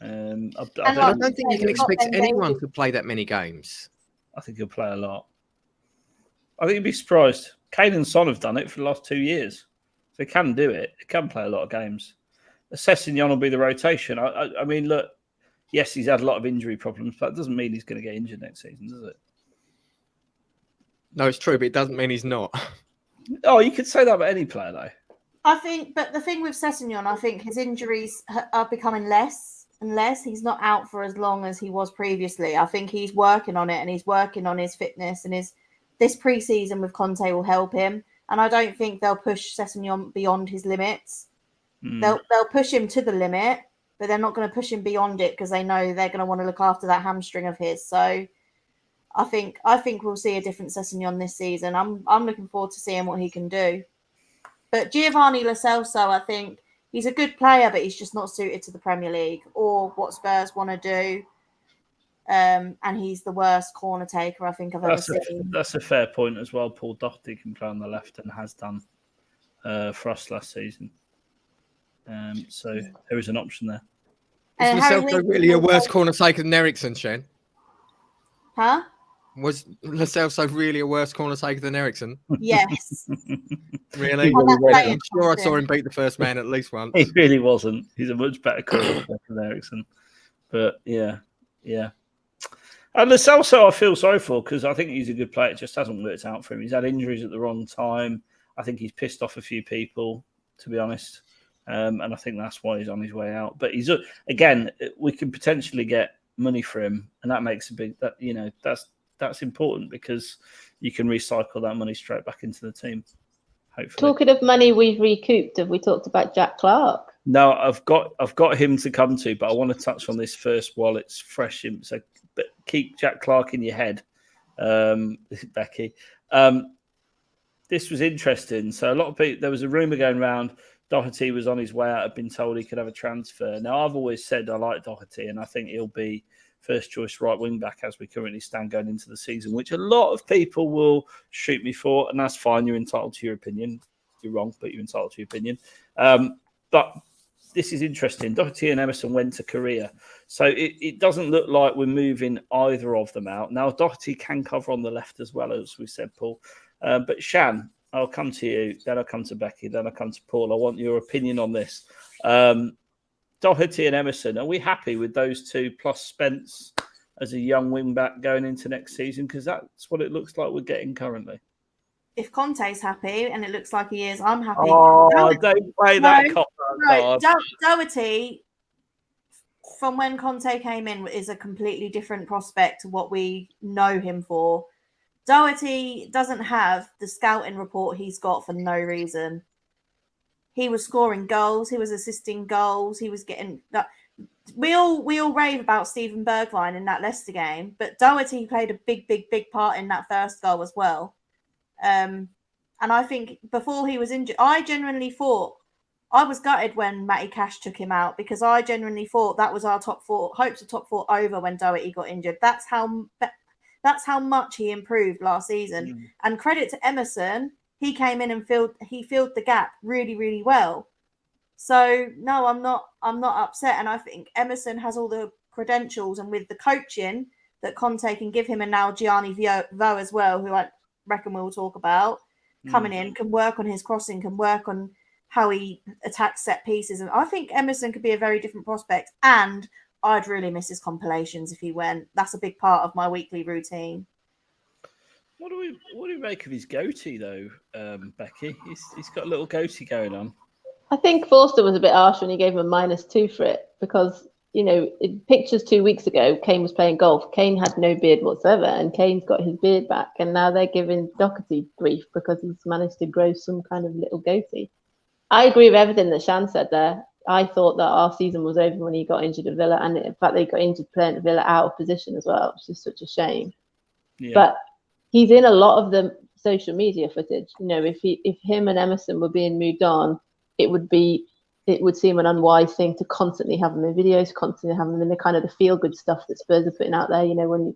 I don't think you can expect anyone to play that many games. I think he'll play a lot. I think you'd be surprised. Kane and Son have done it for the last 2 years. So they can do it. They can play a lot of games. Sessegnon will be the rotation. I mean, look, yes, he's had a lot of injury problems, but that doesn't mean he's going to get injured next season, does it? No, it's true, but it doesn't mean he's not. Oh, you could say that about any player, though. I think, but the thing with Sessegnon, I think his injuries are becoming less and less. He's not out for as long as he was previously. I think he's working on it, and he's working on his fitness, and this pre-season with Conte will help him. And I don't think they'll push Sessegnon beyond his limits. They'll push him to the limit, but they're not going to push him beyond it because they know they're going to want to look after that hamstring of his. So I think we'll see a different Sessegnon this season. I'm looking forward to seeing what he can do. But Giovanni Lo Celso, I think he's a good player, but he's just not suited to the Premier League or what Spurs want to do. And he's the worst corner taker I think I've ever seen. That's a fair point as well. Paul Doherty can play on the left and has done for us last season. So there is an option there. Is Lo Celso really a worse corner taker than Eriksen, Shane? Huh? Was Lo Celso really a worse corner taker than Eriksen? Yes. Really? I'm sure I saw him beat the first man at least once. He really wasn't. He's a much better corner taker than Eriksen. But yeah. And Lo Celso, I feel sorry for because I think he's a good player. It just hasn't worked out for him. He's had injuries at the wrong time. I think he's pissed off a few people, to be honest. And I think that's why he's on his way out. But he's again, we can potentially get money for him, and that makes a big that's important because you can recycle that money straight back into the team. Hopefully. Talking of money we've recouped, have we talked about Jack Clark? No, I've got him to come to, but I want to touch on this first while it's fresh. So, but keep Jack Clark in your head, Becky. This was interesting. So a lot of people, there was a rumor going around. Doherty was on his way out. I've been told he could have a transfer. Now I've always said I like Doherty, and I think he'll be first choice right wing back as we currently stand going into the season, which a lot of people will shoot me for, and that's fine. You're entitled to your opinion. You're wrong, but you're entitled to your opinion. But this is interesting. Doherty and Emerson went to Korea. So it doesn't look like we're moving either of them out. Now, Doherty can cover on the left as well, as we said, Paul. But Shan, I'll come to you, then I'll come to Becky, then I'll come to Paul. I want your opinion on this. Doherty and Emerson, are we happy with those two plus Spence as a young wing-back going into next season? Because that's what it looks like we're getting currently. If Conte's happy, and it looks like he is, I'm happy. Oh, don't play that card. Doherty, from when Conte came in, is a completely different prospect to what we know him for. Doherty doesn't have the scouting report he's got for no reason. He was scoring goals. He was assisting goals. He was getting that. We all rave about Steven Bergwijn in that Leicester game, but Doherty played a big part in that first goal as well. And I think before he was injured, I genuinely thought, I was gutted when Matty Cash took him out, because I genuinely thought that was our hopes of top four over when Doherty got injured. That's how much he improved last season. And credit to Emerson, he came in and filled the gap really well. So no, I'm not upset, and I think Emerson has all the credentials, and with the coaching that Conte can give him, and now Gianni Vo as well, who I reckon we'll talk about, coming in, can work on his crossing, can work on how he attacks set pieces, and I think Emerson could be a very different prospect. And I'd really miss his compilations if he went. That's a big part of my weekly routine. What do we make of his goatee though, Becky? He's got a little goatee going on. I think Forster was a bit harsh when he gave him a -2 for it, because, you know, in pictures 2 weeks ago, Kane was playing golf. Kane had no beard whatsoever, and Kane's got his beard back, and now they're giving Doherty grief because he's managed to grow some kind of little goatee. I agree with everything that Shan said there. I thought that our season was over when he got injured at Villa, and in fact, they got injured playing at Villa out of position as well, which is such a shame. Yeah. But he's in a lot of the social media footage. You know, if him and Emerson were being moved on, it would seem an unwise thing to constantly have them in videos, constantly have them in the kind of the feel good stuff that Spurs are putting out there. You know, when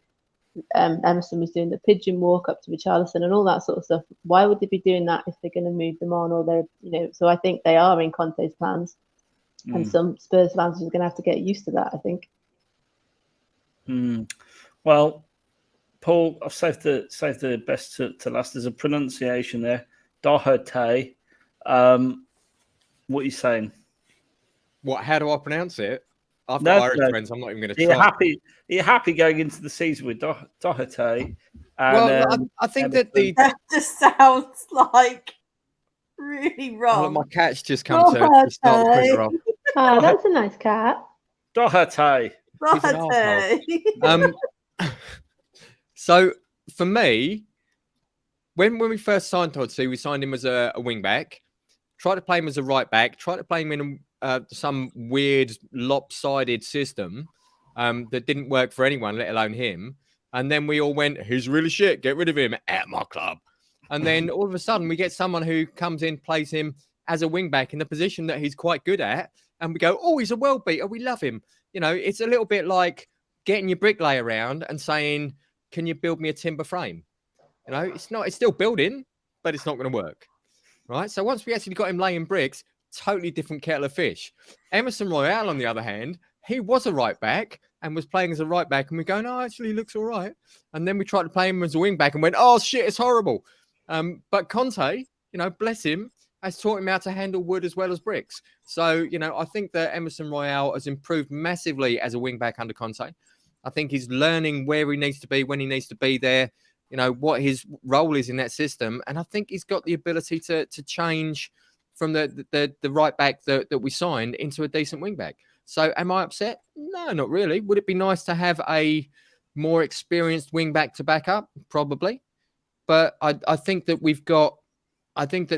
Emerson was doing the pigeon walk up to Richarlison and all that sort of stuff. Why would they be doing that if they're going to move them on, or they're, you know? So I think they are in Conte's plans, and some Spurs fans are going to have to get used to that, I think. Well, Paul, I've saved the best to last. There's a pronunciation there, Doherty. What are you saying? What? How do I pronounce it? I've got Irish friends. I'm not even going to try. Are you happy going into the season with Doherty? Well, I think that just sounds like really wrong. Oh, my cat's just come to start the quicker off. Oh, that's a nice cat. Doherty. So for me, when we first signed Doherty, we signed him as a wing back. Tried to play him as a right back. Tried to play him in some weird lopsided system that didn't work for anyone, let alone him. And then we all went, "He's really shit. Get rid of him at my club." And then all of a sudden, we get someone who comes in, plays him as a wing back in the position that he's quite good at, and we go, "Oh, he's a world beater. We love him." You know, it's a little bit like getting your bricklayer around and saying, "Can you build me a timber frame?" You know, it's still building, but it's not going to work. Right. So once we actually got him laying bricks, totally different kettle of fish. Emerson Royale, on the other hand, he was a right back and was playing as a right back. And we go, "No, actually, he looks all right." And then we tried to play him as a wing back and went, "Oh, shit, it's horrible." But Conte, you know, bless him, has taught him how to handle wood as well as bricks. So, you know, I think that Emerson Royale has improved massively as a wing back under Conte. I think he's learning where he needs to be, when he needs to be there, you know, what his role is in that system. And I think he's got the ability to change from the right back that we signed into a decent wing back. So am I upset? No, not really. Would it be nice to have a more experienced wing back to back up? Probably. But I think that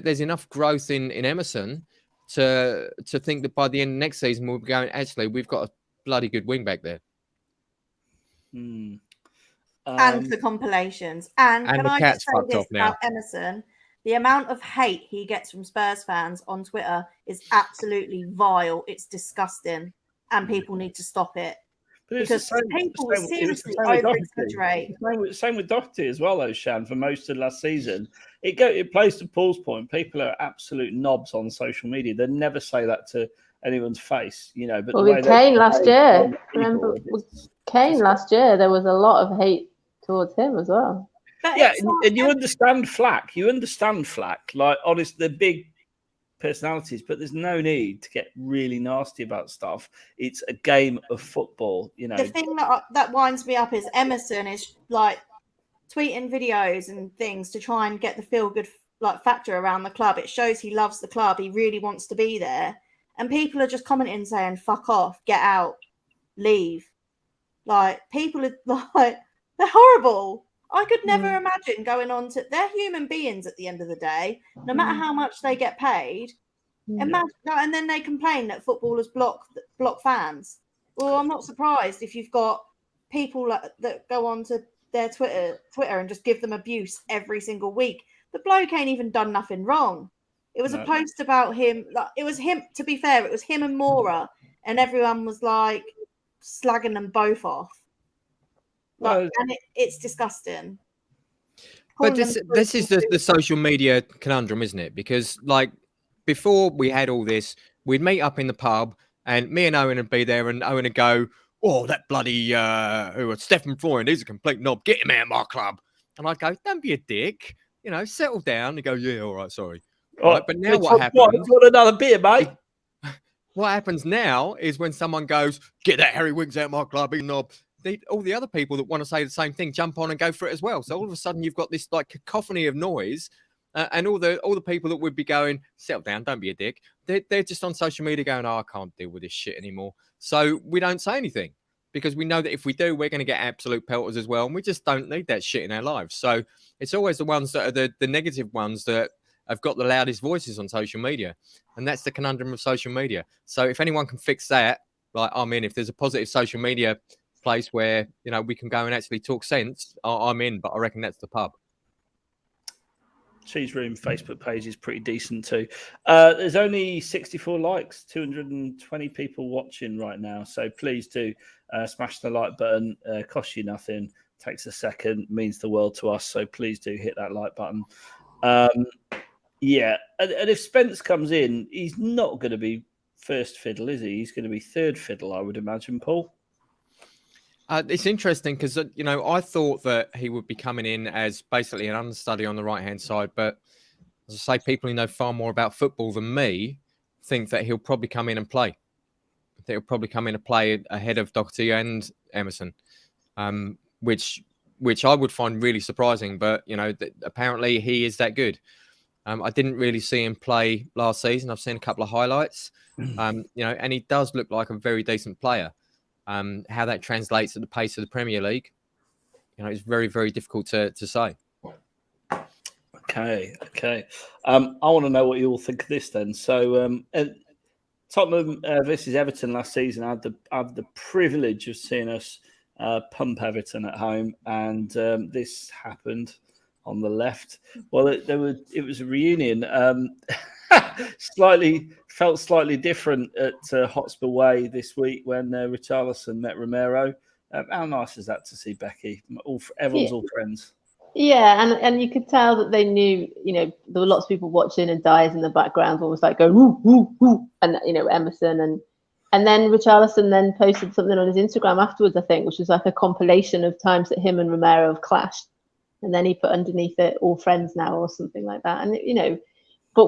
there's enough growth in Emerson to think that by the end of next season, we'll be going, actually, we've got a bloody good wing back there. And the compilations. And can I just say this about Emerson? The amount of hate he gets from Spurs fans on Twitter is absolutely vile. It's disgusting. And people need to stop it. because people will seriously over-exaggerate. Same with Doherty as well, though, Shan, for most of last season. It plays to Paul's point. People are absolute knobs on social media. They never say that to anyone's face, you know. But with Kane last year, remember with Kane last year, there was a lot of hate towards him as well. But yeah, and you understand flack. Like, honest, they're big personalities, but there's no need to get really nasty about stuff. It's a game of football, you know. The thing that winds me up is Emerson is like tweeting videos and things to try and get the feel good factor around the club. It shows he loves the club. He really wants to be there. And people are just commenting saying, fuck off, get out, leave. Like, people are like, they're horrible. I could never imagine going on to... They're human beings at the end of the day, no matter how much they get paid. Imagine, and then they complain that footballers block fans. Well, I'm not surprised if you've got people that go on to their Twitter and just give them abuse every single week. The bloke ain't even done nothing wrong. It was a post about him. It was him, to be fair, it was him and Mora, and everyone was like slagging them both off. And it's disgusting. But this is the social media conundrum, isn't it? Because like before we had all this, we'd meet up in the pub and me and Owen would be there and Owen would go, oh, that bloody Stephen Freund, he's a complete knob. Get him out of my club. And I'd go, don't be a dick. You know, settle down. And go, yeah, all right, sorry. Right, but now what happens? Want another beer, mate? What happens now is when someone goes, get that Harry Wiggs out of my club, he's a knob. All the other people that want to say the same thing jump on and go for it as well. So all of a sudden you've got this like cacophony of noise, and all the people that would be going, settle down, don't be a dick. They're just on social media going, oh, I can't deal with this shit anymore. So we don't say anything because we know that if we do, we're going to get absolute pelters as well, and we just don't need that shit in our lives. So it's always the ones that are the negative ones that have got the loudest voices on social media, and that's the conundrum of social media. So if anyone can fix that, like I'm in. If there's a positive social media place where, you know, we can go and actually talk sense, I'm in, but I reckon that's the pub. Cheese Room Facebook page is pretty decent too. There's only 64 likes, 220 people watching right now, so please do smash the like button. Costs you nothing, takes a second, means the world to us, so please do hit that like button. Yeah, and if Spence comes in, he's not going to be first fiddle, is he? He's going to be third fiddle, I would imagine, Paul. It's interesting because, you know, I thought that he would be coming in as basically an understudy on the right-hand side. But as I say, people who know far more about football than me think that he'll probably come in and play. I think he'll probably come in and play ahead of Doherty and Emerson, which I would find really surprising. But, you know, apparently he is that good. I didn't really see him play last season. I've seen a couple of highlights, you know, and he does look like a very decent player. How that translates at the pace of the Premier League, you know, it's very, very difficult to say. Okay. I want to know what you all think of this then. So, Tottenham versus Everton last season, I had the privilege of seeing us pump Everton at home, and this happened on the left. Well, it was a reunion. Felt slightly different at Hotspur Way this week when Richarlison met Romero. How nice is that to see, Becky? Everyone's all friends. Yeah, and you could tell that they knew, you know, there were lots of people watching, and Dyers in the background almost like going woo woo woo, and you know, Emerson and then Richarlison then posted something on his Instagram afterwards, I think, which was like a compilation of times that him and Romero have clashed, and then he put underneath it all friends now or something like that, and you know. But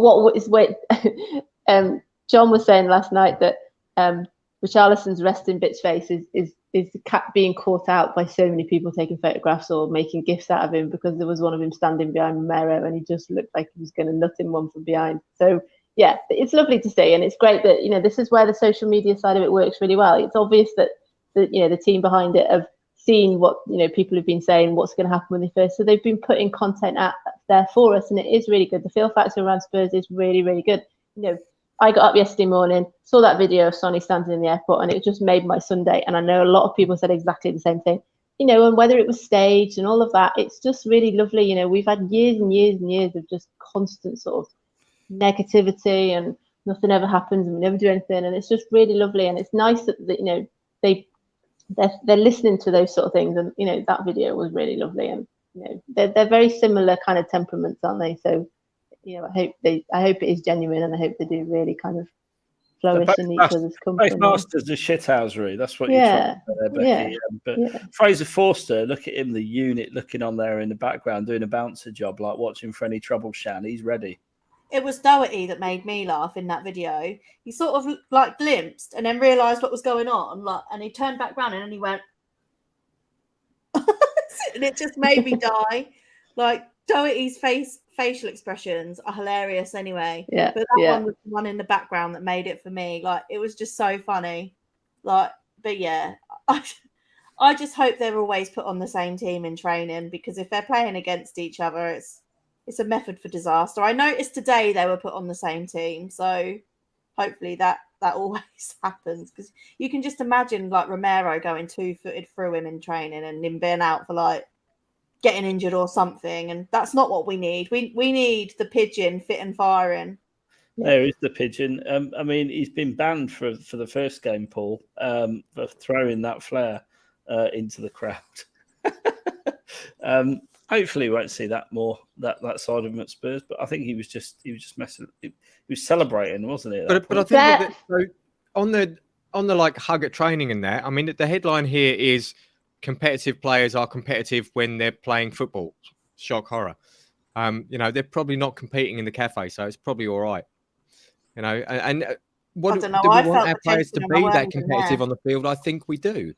John was saying last night that Richarlison's resting bitch face is the cat being caught out by so many people taking photographs or making gifs out of him, because there was one of him standing behind Romero and he just looked like he was going to nut him one from behind. So yeah, it's lovely to see, and it's great that, you know, this is where the social media side of it works really well. It's obvious that the team behind it have seen what, you know, people have been saying, what's going to happen when they first. So they've been putting content out there for us, and it is really good. The feel factor around Spurs is really, really good. You know, I got up yesterday morning, saw that video of Sonny standing in the airport, and it just made my Sunday. And I know a lot of people said exactly the same thing. You know, and whether it was staged and all of that, it's just really lovely. You know, we've had years and years and years of just constant sort of negativity, and nothing ever happens, and we never do anything, and it's just really lovely. And it's nice that you know, they're listening to those sort of things, and that video was really lovely, and they're very similar kind of temperaments, aren't they? So I hope it is genuine, and I hope they do really kind of flourish in each other's company. Both masters of shithousery. That's what you're trying to say there, Becky. But Fraser Forster, look at him, the unit looking on there in the background, doing a bouncer job, like watching for any trouble. Shan, he's ready. It was Doherty that made me laugh in that video. He sort of like glimpsed and then realised what was going on, and he turned back round and then he went, and it just made me die. Like Doherty's facial expressions are hilarious anyway. Yeah. But that one was the one in the background that made it for me. Like, it was just so funny. But yeah, I just hope they're always put on the same team in training, because if they're playing against each other, it's a method for disaster. I noticed today they were put on the same team, so hopefully that always happens, because you can just imagine like Romero going 2-footed through him in training and him being out for like getting injured or something, and that's not what we need. We need the pigeon fit and firing. There is the pigeon. I mean, he's been banned for the first game, Paul, for throwing that flare into the crowd. Hopefully, we won't see that side of him at Spurs. But I think he was just messing. He was celebrating, wasn't he? But I think so on the like hug at training and that. I mean, the headline here is competitive players are competitive when they're playing football. Shock horror. They're probably not competing in the cafe, so it's probably all right. And what do we want our players to be that competitive on the field? I think we do.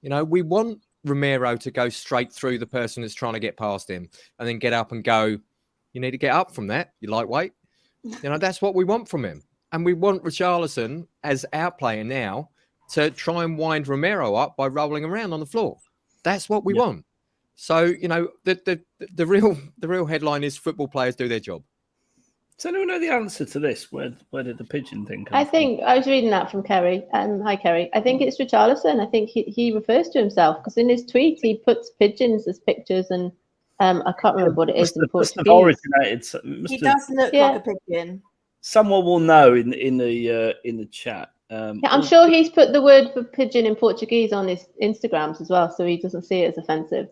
We want Romero to go straight through the person that's trying to get past him and then get up and go, you need to get up from that, you lightweight. That's what we want from him. And we want Richarlison, as our player now, to try and wind Romero up by rolling around on the floor. That's what we want. So, the real headline is football players do their job. Does anyone know the answer to this? Where did the pigeon thing come from? I think I was reading that from Kerry. Hi, Kerry. I think it's Richarlison. I think he refers to himself, because in his tweet he puts pigeons as pictures, and I can't remember what it is in Portuguese. He does look like a pigeon. Someone will know in the chat. I'm sure he's put the word for pigeon in Portuguese on his Instagrams as well, so he doesn't see it as offensive.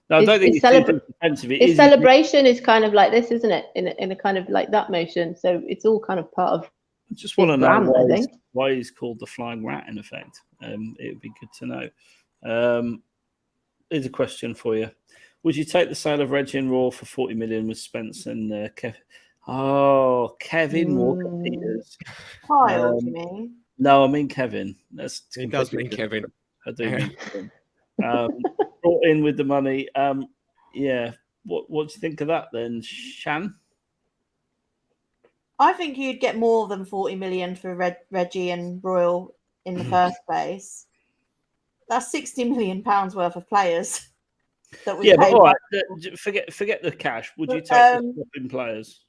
No, I don't think it's offensive. His celebration is kind of like this, isn't it? In a kind of like that motion. So it's all kind of part of. I just want to know why he's called the flying rat. In effect, it would be good to know. Here's a question for you: would you take the sale of Reggie and Raw for 40 million with Spence and Kevin? Oh, Kevin Walker-Peters. Kyle, do you mean? No, I mean Kevin. He does mean Kevin. I do mean Kevin. Brought in with the money. Yeah. What do you think of that then, Shan? I think you'd get more than 40 million for Reggie and Royal in the first place. That's 60 million pounds worth of players. That we but all right. Forget the cash. Would you take the swapping players?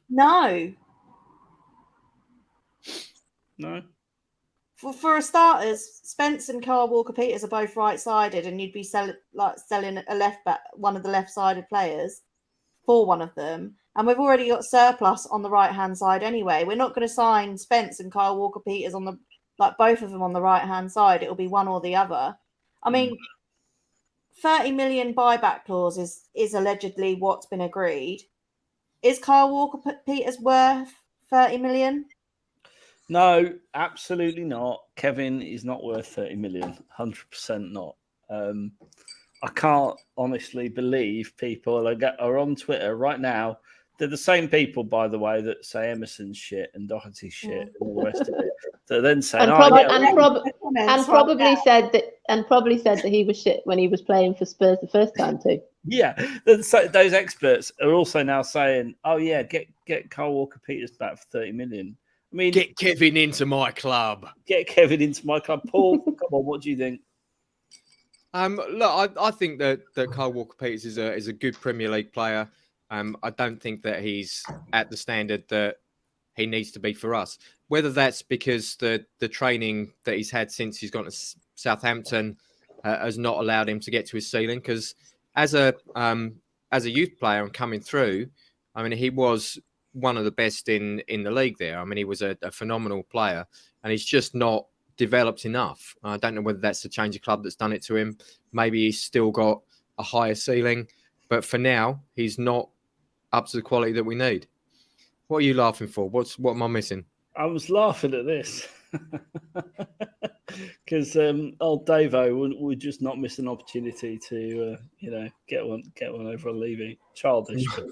No. For starters, Spence and Kyle Walker-Peters are both right-sided, and you'd be selling a left back, one of the left-sided players, for one of them. And we've already got surplus on the right-hand side anyway. We're not going to sign Spence and Kyle Walker-Peters on both of them on the right-hand side. It'll be one or the other. I mean, 30 million buyback clause is allegedly what's been agreed. Is Kyle Walker-Peters worth 30 million? No, absolutely not. Kevin is not worth 30 million. 100% not. I can't honestly believe people are on Twitter right now. They're the same people, by the way, that say Emerson's shit and Doherty's shit and all the rest of it. So then say, probably said that he was shit when he was playing for Spurs the first time too. Yeah, those experts are also now saying, "Oh yeah, get Kyle Walker-Peters back for 30 million." I mean, get Kevin into my club. Get Kevin into my club, Paul. Come on, what do you think? Look, I think that Kyle Walker-Peters is a good Premier League player. I don't think that he's at the standard that he needs to be for us. Whether that's because the training that he's had since he's gone to Southampton has not allowed him to get to his ceiling. Because as a youth player and coming through, I mean, he was one of the best in the league there. I mean, he was a phenomenal player, and he's just not developed enough. I don't know whether that's the change of club that's done it to him. Maybe he's still got a higher ceiling, but for now, he's not up to the quality that we need. What are you laughing for? What am I missing? I was laughing at this because old Davo would just not miss an opportunity to get one over on Levy. Childish, but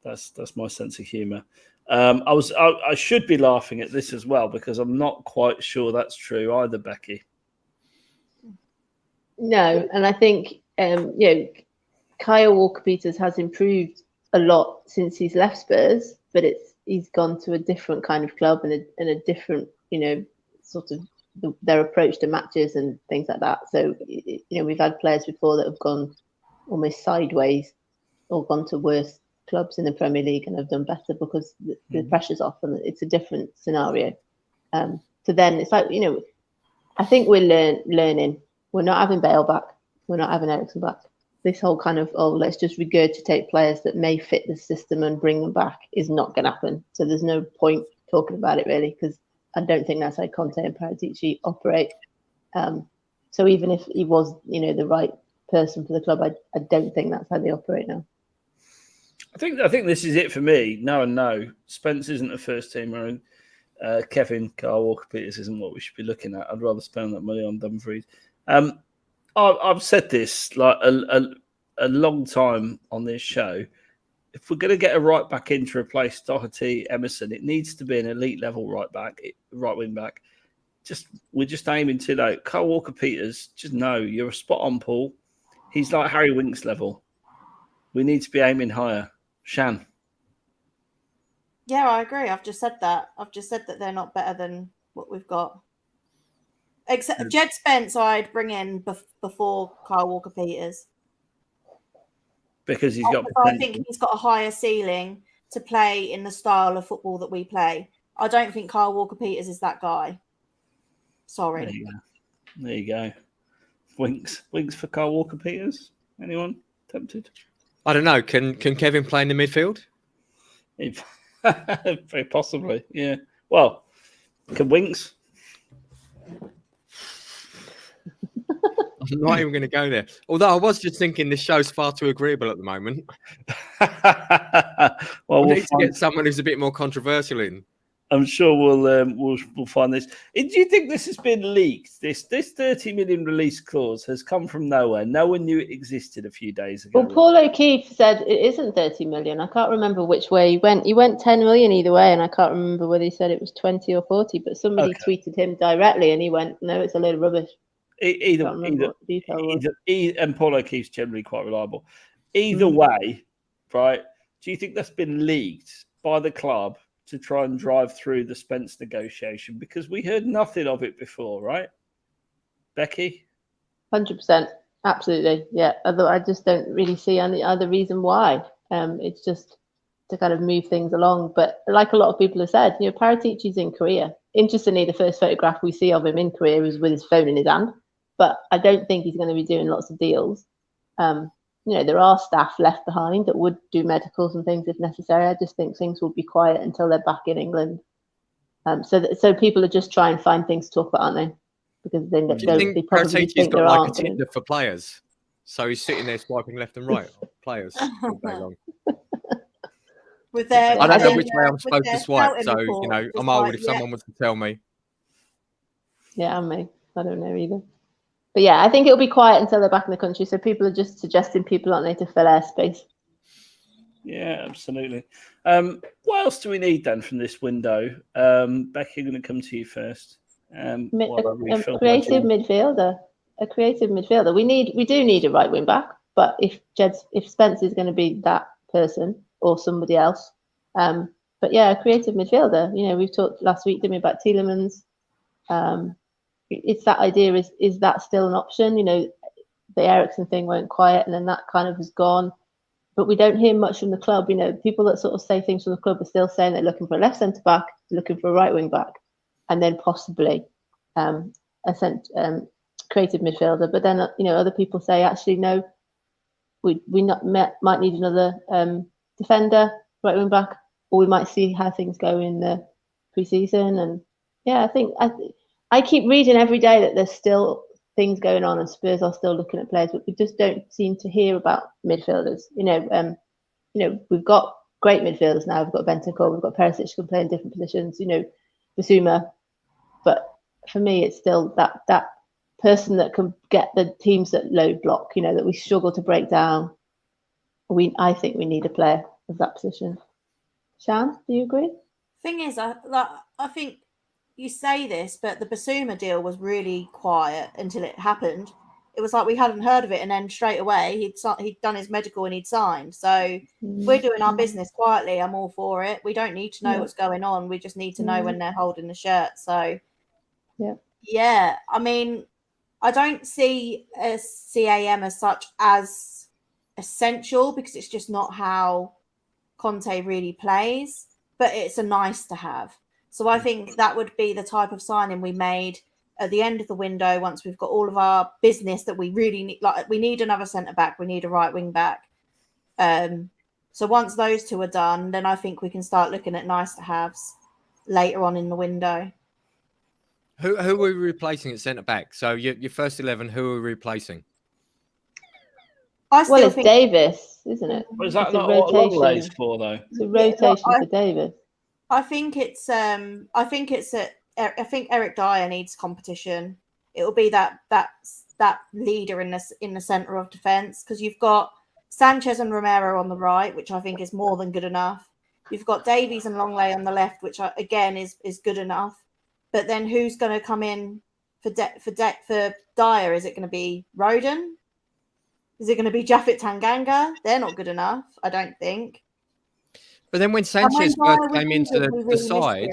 that's my sense of humour. I should be laughing at this as well because I'm not quite sure that's true either, Becky. No, and I think Kyle Walker-Peters has improved a lot since he's left Spurs, but he's gone to a different kind of club and a different, sort of their approach to matches and things like that. So, we've had players before that have gone almost sideways or gone to worse clubs in the Premier League and have done better because the pressure's off and it's a different scenario. So then it's like, I think we're learning. We're not having Bale back. We're not having Eriksen back. This whole kind of, let's just regurgitate players that may fit the system and bring them back is not going to happen. So there's no point talking about it really, because I don't think that's how Conte and Paratici operate. So even if he was, the right person for the club, I don't think that's how they operate now. I think this is it for me. No. Spence isn't a first teamer, and Kevin Kyle Walker-Peters isn't what we should be looking at. I'd rather spend that money on Dumfries. I've said this like a long time on this show. If we're going to get a right back in to replace Doherty, Emerson, it needs to be an elite level right wing back. We're just aiming too low. Kyle Walker-Peters, just know you're a spot on, Paul. He's like Harry Winks level. We need to be aiming higher. Shan. Yeah, I agree. I've just said that. They're not better than what we've got. Except Jed Spence, I'd bring in before Kyle Walker-Peters because he's got. I think he's got a higher ceiling to play in the style of football that we play. I don't think Kyle Walker-Peters is that guy. Sorry. There you go. Winks for Kyle Walker-Peters. Anyone tempted? I don't know. Can Kevin play in the midfield? Very possibly, yeah. Well, can Winks? I'm not even going to go there. Although I was just thinking this show's far too agreeable at the moment. Well, we need to get someone who's a bit more controversial in. I'm sure we'll find this. Do you think this has been leaked? This 30 million release clause has come from nowhere. No one knew it existed a few days ago. Well, Paul O'Keefe said it isn't 30 million. I can't remember which way he went. He went 10 million either way, and I can't remember whether he said it was 20 or 40. But somebody tweeted him directly, and he went, "No, it's a load of rubbish." Either, and Paul O'Keefe's generally quite reliable. Either way, right? Do you think that's been leaked by the club to try and drive through the Spence negotiation? Because we heard nothing of it before, right? Becky? 100%. Absolutely. Yeah. Although I just don't really see any other reason why. It's just to kind of move things along. But like a lot of people have said, Paratici's in Korea. Interestingly, the first photograph we see of him in Korea was with his phone in his hand. But I don't think he's going to be doing lots of deals. There are staff left behind that would do medicals and things if necessary. I just think things will be quiet until they're back in England. So people are just trying to find things to talk about, aren't they? Because they don't. They probably think got there like aren't a Tinder for players, so he's sitting there swiping left and right players all day long. I don't know which way I'm supposed to swipe, so I'm old. If someone wants to tell me, yeah, and me, I don't know either. But yeah, I think it'll be quiet until they're back in the country. So people are just suggesting people, aren't they, to fill airspace. Yeah, absolutely. What else do we need then from this window? Becky, I'm going to come to you first. A creative midfielder. We do need a right wing back, but if Spence is going to be that person or somebody else, but yeah, a creative midfielder. We've talked last week, didn't we, about Tielemans. It's that idea, is that still an option? The Eriksen thing went quiet and then that kind of has gone, but we don't hear much from the club. People that sort of say things from the club are still saying they're looking for a left centre back, looking for a right wing back, and then possibly a creative midfielder. But then other people say actually no, we might need another defender, right wing back, or we might see how things go in the pre-season. And yeah, I keep reading every day that there's still things going on and Spurs are still looking at players, but we just don't seem to hear about midfielders. We've got great midfielders now. We've got Bentancur, we've got Perisic who can play in different positions. Basuma. But for me, it's still that person that can get the teams at low block. That we struggle to break down. I think we need a player of that position. Shan, do you agree? Thing is, I think you say this, but the Basuma deal was really quiet until it happened. It was like we hadn't heard of it, and then straight away he'd done his medical and he'd signed. So we're doing our business quietly. I'm all for it. We don't need to know what's going on. We just need to know when they're holding the shirt. So yeah. I mean, I don't see a CAM as such as essential because it's just not how Conte really plays. But it's a nice to have. So I think that would be the type of signing we made at the end of the window once we've got all of our business that we really need. Like we need another centre back, we need a right wing back. So once those two are done, then I think we can start looking at nice to haves later on in the window. Who are we replacing at centre back? So your first 11, who are we replacing? Well, it's Davis, isn't it? Well, is that not what Longlay's for, though? It's a rotation for Davis. I think Eric Dyer needs competition. It will be that leader in the centre of defence because you've got Sanchez and Romero on the right, which I think is more than good enough. You've got Davies and Longley on the left, which again is good enough. But then who's going to come in for Dyer? Is it going to be Rodon? Is it going to be Japhet Tanganga? They're not good enough, I don't think. But then when Sanchez first came into the side,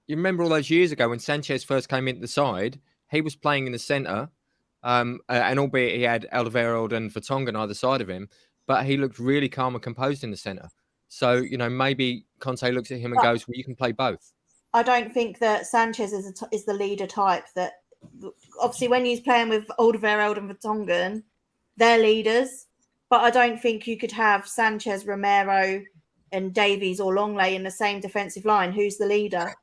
you remember all those years ago when Sanchez first came into the side, he was playing in the centre, and albeit he had Alderweireld and Vertonghen either side of him, but he looked really calm and composed in the centre. So, maybe Conte looks at him and goes, well, you can play both. I don't think that Sanchez is the leader type that, obviously when he's playing with Alderweireld and Vertonghen, they're leaders, but I don't think you could have Sanchez, Romero and Davies or Longley in the same defensive line. Who's the leader?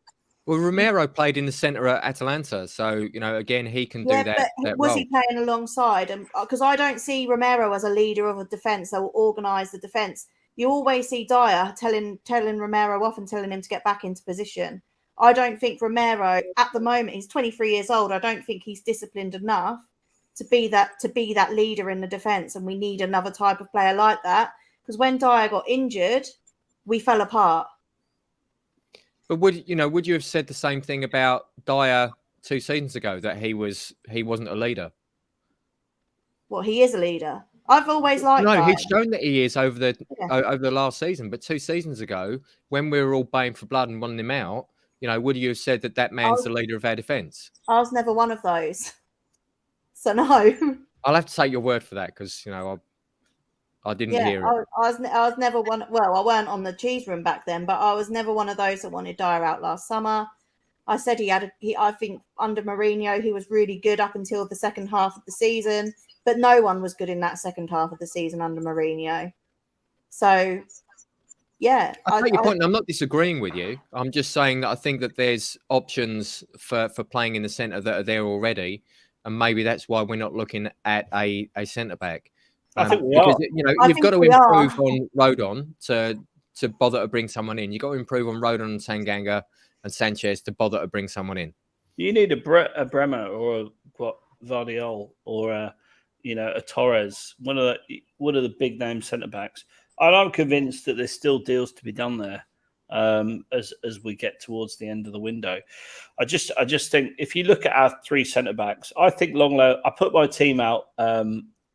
Well, Romero played in the centre at Atalanta, so again he can do that. But was he playing alongside? And because I don't see Romero as a leader of a defence that will organise the defence. You always see Dyer telling Romero off and telling him to get back into position. I don't think Romero at the moment, he's 23 years old. I don't think he's disciplined enough to be that leader in the defence, and we need another type of player like that. Because when Dyer got injured, we fell apart. But would you have said the same thing about Dyer 2 seasons ago, that he wasn't a leader? Well, he is a leader. I've always liked. No, Dyer. he's shown that he is over the last season. But 2 seasons ago, when we were all baying for blood and wanting him out, would you have said that man's the leader of our defence? I was never one of those. So no. I'll have to take your word for that because I didn't hear it. I was never one. Well, I weren't on the cheese room back then, but I was never one of those that wanted Dyer out last summer. I said I think under Mourinho he was really good up until the second half of the season, but no one was good in that second half of the season under Mourinho. So yeah, I take your point. I'm not disagreeing with you. I'm just saying that I think that there's options for playing in the centre that are there already. And maybe that's why we're not looking at a centre back. I think we because, are. You've got to improve on Rodon to bother to bring someone in. You've got to improve on Rodon and Tanganga and Sanchez to bother to bring someone in. You need a Bremer or a Vardiol or a Torres, one of the big name centre backs. And I'm convinced that there's still deals to be done there. As we get towards the end of the window, I just think if you look at our 3 centre backs, I think Longlow. I put my team out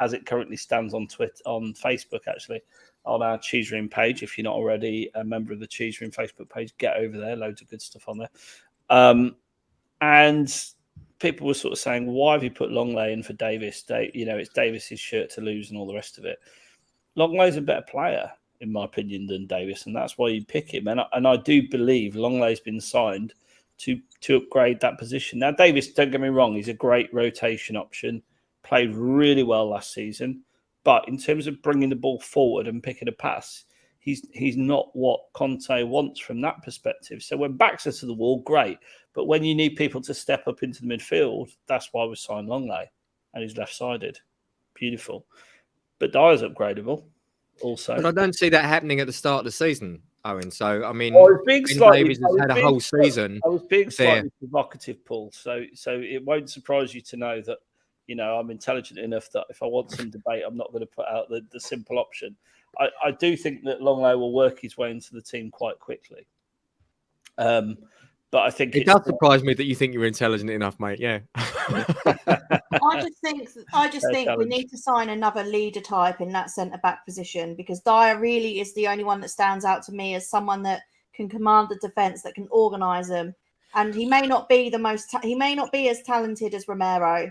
as it currently stands on Facebook, actually, on our Cheese Room page. If you're not already a member of the Cheese Room Facebook page, get over there. Loads of good stuff on there. And people were sort of saying, "Why have you put Longley in for Davis? It's Davis's shirt to lose and all the rest of it." Longley's a better player, in my opinion, than Davis, and that's why you pick him. And I do believe Longley's been signed to upgrade that position. Now, Davis, don't get me wrong, he's a great rotation option, played really well last season, but in terms of bringing the ball forward and picking a pass, he's not what Conte wants from that perspective. So when backs are to the wall, great. But when you need people to step up into the midfield, that's why we signed Longley, and he's left-sided. Beautiful. But Dyer's upgradable also. But I don't see that happening at the start of the season, Owen. So, I mean, Davies has had a whole season. I was being slightly provocative, Paul. So it won't surprise you to know that, I'm intelligent enough that if I want some debate, I'm not going to put out the simple option. I do think that Longley will work his way into the team quite quickly. But I think it does surprise me that you think you're intelligent enough, mate. Yeah. I just think we need to sign another leader type in that centre back position, because Dyer really is the only one that stands out to me as someone that can command the defence, that can organise them. And he may not be he may not be as talented as Romero,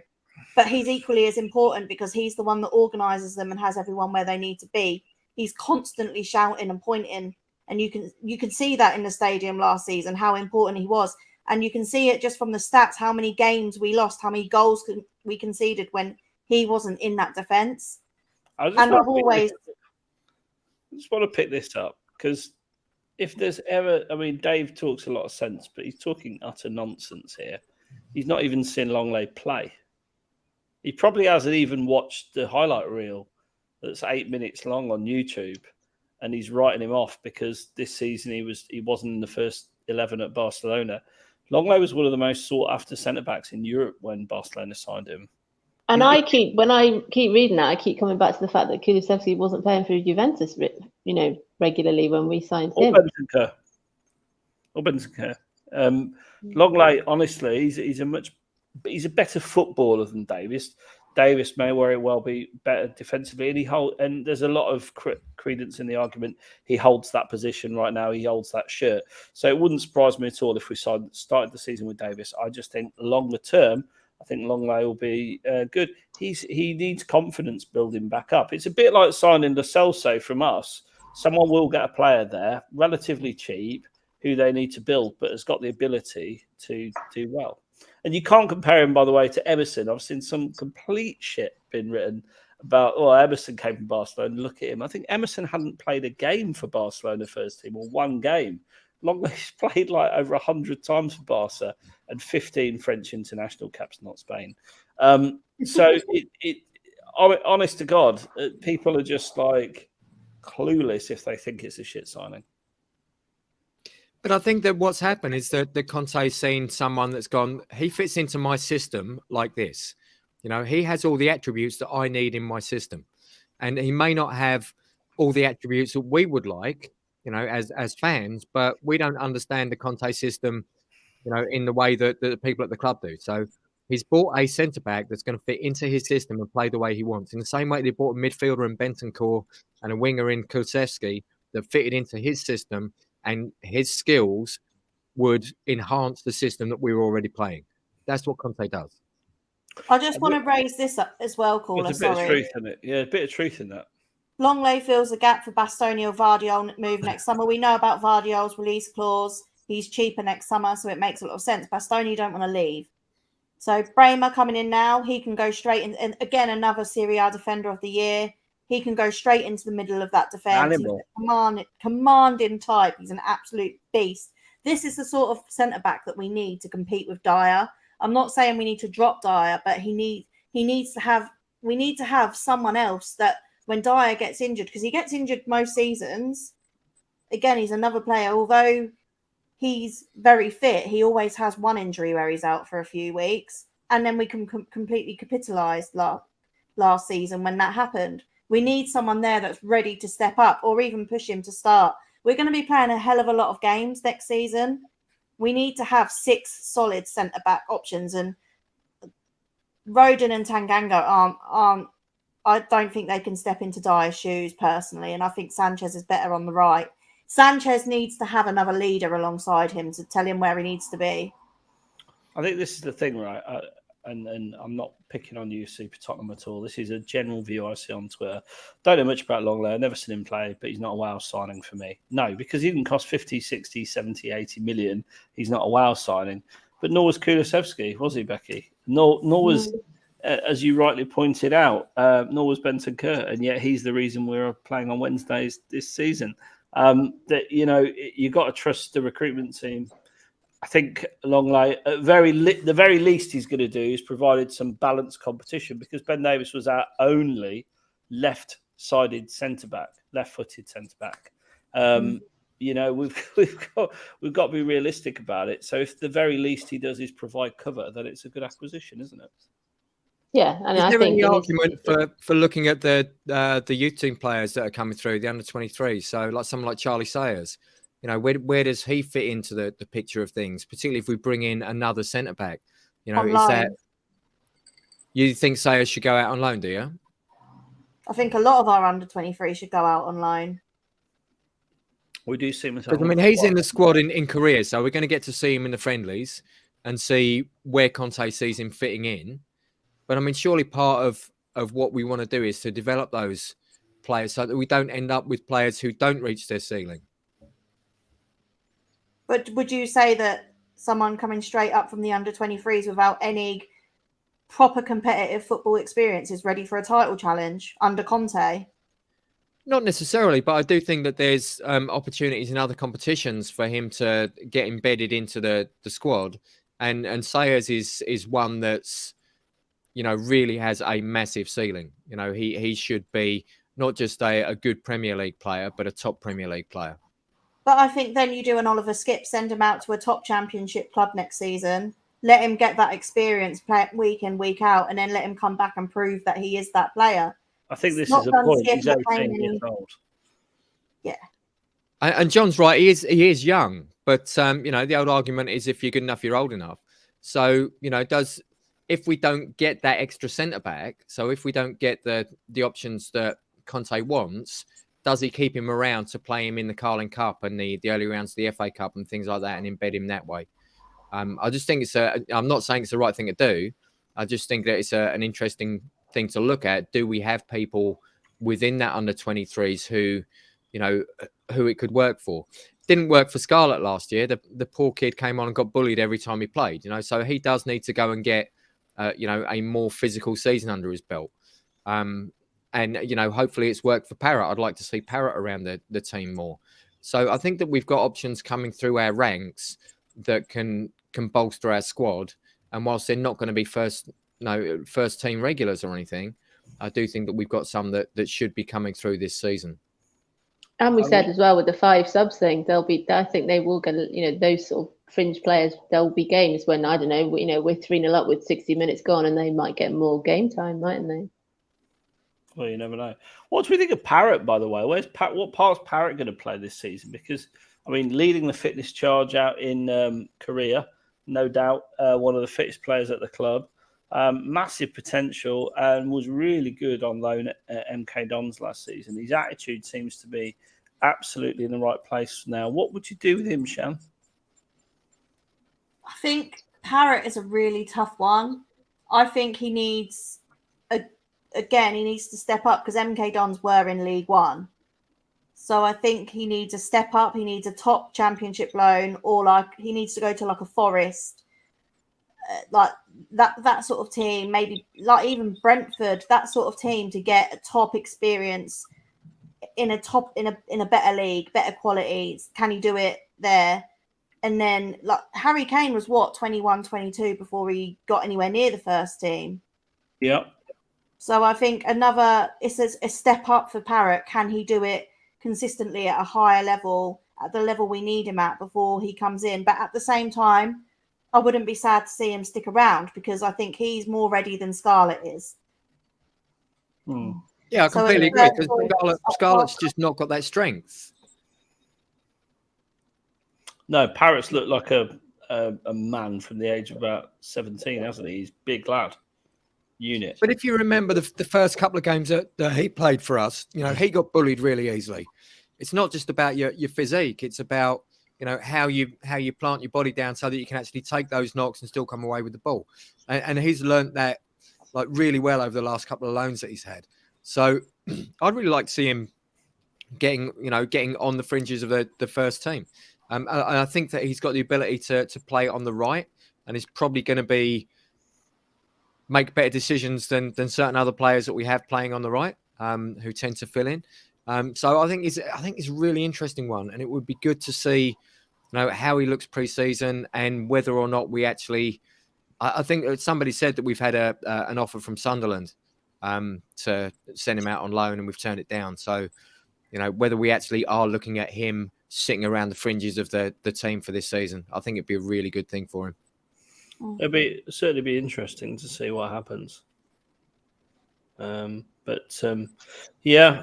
but he's equally as important because he's the one that organises them and has everyone where they need to be. He's constantly shouting and pointing, and you can see that in the stadium last season, how important he was. And you can see it just from the stats, how many games we lost, how many goals we conceded when he wasn't in that defence. I just want to pick this up, because if there's ever, Dave talks a lot of sense, but he's talking utter nonsense here. He's not even seen Longley play. He probably hasn't even watched the highlight reel that's 8 minutes long on YouTube, and he's writing him off because this season he wasn't in the first 11 at Barcelona. Longley was one of the most sought after centre backs in Europe when Barcelona signed him. And when I keep reading that, I keep coming back to the fact that Kulusevski wasn't playing for Juventus, regularly when we signed him. Or Bentancur. Longley, honestly, he's a better footballer than Davies. Davies may very well be better defensively, and there's a lot of credence in the argument. He holds that position right now. He holds that shirt. So it wouldn't surprise me at all if we started the season with Davies. I just think longer term, I think Longley will be good. He needs confidence building back up. It's a bit like signing Lo Celso from us. Someone will get a player there, relatively cheap, who they need to build, but has got the ability to do well. And you can't compare him, by the way, to Emerson. I've seen some complete shit been written about, Emerson came from Barcelona. Look at him. I think Emerson hadn't played a game for Barcelona first team, or one game. Longley's played like over 100 times for Barca and 15 French international caps, not Spain. So honest to God, people are just like clueless if they think it's a shit signing. But I think that what's happened is that Conte's seen someone that's gone, he fits into my system like this. He has all the attributes that I need in my system. And he may not have all the attributes that we would like, as fans, but we don't understand the Conte system, in the way that the people at the club do. So he's bought a centre-back that's going to fit into his system and play the way he wants. In the same way they bought a midfielder in Bentancur and a winger in Kulusevski that fitted into his system, and his skills would enhance the system that we were already playing. That's what Conte does. I just want to raise this up as well, caller. There's a bit of truth in it. Yeah, a bit of truth in that. Longley fills a gap for Bastoni or Vardiol move next summer. We know about Vardiol's release clause. He's cheaper next summer, so it makes a lot of sense. Bastoni don't want to leave. So Bremer coming in now, he can go straight in. And again, another Serie A defender of the year. He can go straight into the middle of that defence. He's a commanding type. He's an absolute beast. This is the sort of centre-back that we need to compete with Dyer. I'm not saying we need to drop Dyer, but we need to have someone else that when Dyer gets injured, because he gets injured most seasons, again, he's another player, although he's very fit, he always has one injury where he's out for a few weeks, and then we can completely capitalise last season when that happened. We need someone there that's ready to step up or even push him to start. We're going to be playing a hell of a lot of games next season. We need to have 6 solid centre-back options, and Rodon and Tanganga aren't. I don't think they can step into Dyer's shoes personally, and I think Sanchez is better on the right. Sanchez needs to have another leader alongside him to tell him where he needs to be. I think this is the thing, right? And I'm not picking on you, Super Tottenham, at all. This is a general view I see on Twitter. Don't know much about Longley. I've never seen him play, but he's not a wow signing for me. No, because he didn't cost 50, 60, 70, 80 million. He's not a wow signing. But nor was Kulusevski, was he, Becky? Nor was, as you rightly pointed out, nor was Bentancur. And yet he's the reason we're playing on Wednesdays this season. That you got to trust the recruitment team. I think the very least he's going to do is provided some balanced competition, because Ben Davies was our only left-footed centre back. We've got to be realistic about it. So if the very least he does is provide cover, then it's a good acquisition, isn't it? Yeah, and Is I there think any argument for looking at the youth team players that are coming through, the under-23? So like someone like Charlie Sayers, where does he fit into the picture of things, particularly if we bring in another centre back? Is that, you think Sayers should go out on loan, do you? I think a lot of our under-23 should go out on loan. We do see him as he's in the squad in Korea, so we're going to get to see him in the friendlies and see where Conte sees him fitting in. But surely part of what we want to do is to develop those players so that we don't end up with players who don't reach their ceiling. But would you say that someone coming straight up from the under-23s without any proper competitive football experience is ready for a title challenge under Conte? Not necessarily, but I do think that there's opportunities in other competitions for him to get embedded into the squad. And Sayers is one that's, really has a massive ceiling. He should be not just a good Premier League player, but a top Premier League player. But I think then you do an Oliver Skip, send him out to a top Championship club next season, let him get that experience, play it week in, week out, and then let him come back and prove that he is that player. I think this is a point. He's 18 years old. Yeah. And John's right. He is young, but the old argument is if you're good enough, you're old enough. So if we don't get that extra centre back, so if we don't get the options that Conte wants, does he keep him around to play him in the Carling Cup and the early rounds of the FA Cup and things like that, and embed him that way? I just think I'm not saying it's the right thing to do. I just think that it's an interesting thing to look at. Do we have people within that under-23s who it could work for? Didn't work for Scarlett last year. The poor kid came on and got bullied every time he played. So he does need to go and get a more physical season under his belt. And hopefully it's worked for Parrott. I'd like to see Parrott around the team more. So I think that we've got options coming through our ranks that can bolster our squad. And whilst they're not going to be first team regulars or anything, I do think that we've got some that should be coming through this season. And we said as well with the 5 subs thing, I think they will get, those sort of fringe players, there'll be games when, I don't know, we're 3-0 up with 60 minutes gone and they might get more game time, mightn't they? Well, you never know. What do we think of Parrott, by the way? What part's Parrott going to play this season? Because, leading the fitness charge out in Korea, no doubt one of the fittest players at the club. Massive potential and was really good on loan at MK Dons last season. His attitude seems to be absolutely in the right place now. What would you do with him, Shan? I think Parrott is a really tough one. I think he needs to step up because MK Dons were in League One. So I think he needs a step up. He needs a top Championship loan, or he needs to go to a Forest. That sort of team, maybe even Brentford, that sort of team, to get a top experience in a better league, better quality. Can he do it there? And then Harry Kane was 21, 22 before he got anywhere near the first team. Yeah. So I think it's a step up for Parrott. Can he do it consistently at a higher level, at the level we need him at before he comes in? But at the same time, I wouldn't be sad to see him stick around because I think he's more ready than Scarlett is. Yeah, I completely agree. Because Scarlett's just not got that strength. No, Parrott's looked like a man from the age of about 17, hasn't he? He's a big lad. Unit. But if you remember the first couple of games that he played for us, he got bullied really easily. It's not just about your physique. It's about how you plant your body down so that you can actually take those knocks and still come away with the ball. And he's learnt that really well over the last couple of loans that he's had. So I'd really like to see him getting on the fringes of the first team. And I think that he's got the ability to play on the right, and he's probably going to make better decisions than certain other players that we have playing on the right, who tend to fill in. So I think it's a really interesting one, and it would be good to see, how he looks pre-season and whether or not we actually. I think somebody said that we've had an offer from Sunderland to send him out on loan, and we've turned it down. So, whether we actually are looking at him sitting around the fringes of the team for this season, I think it'd be a really good thing for him. It'd certainly be interesting to see what happens. Yeah,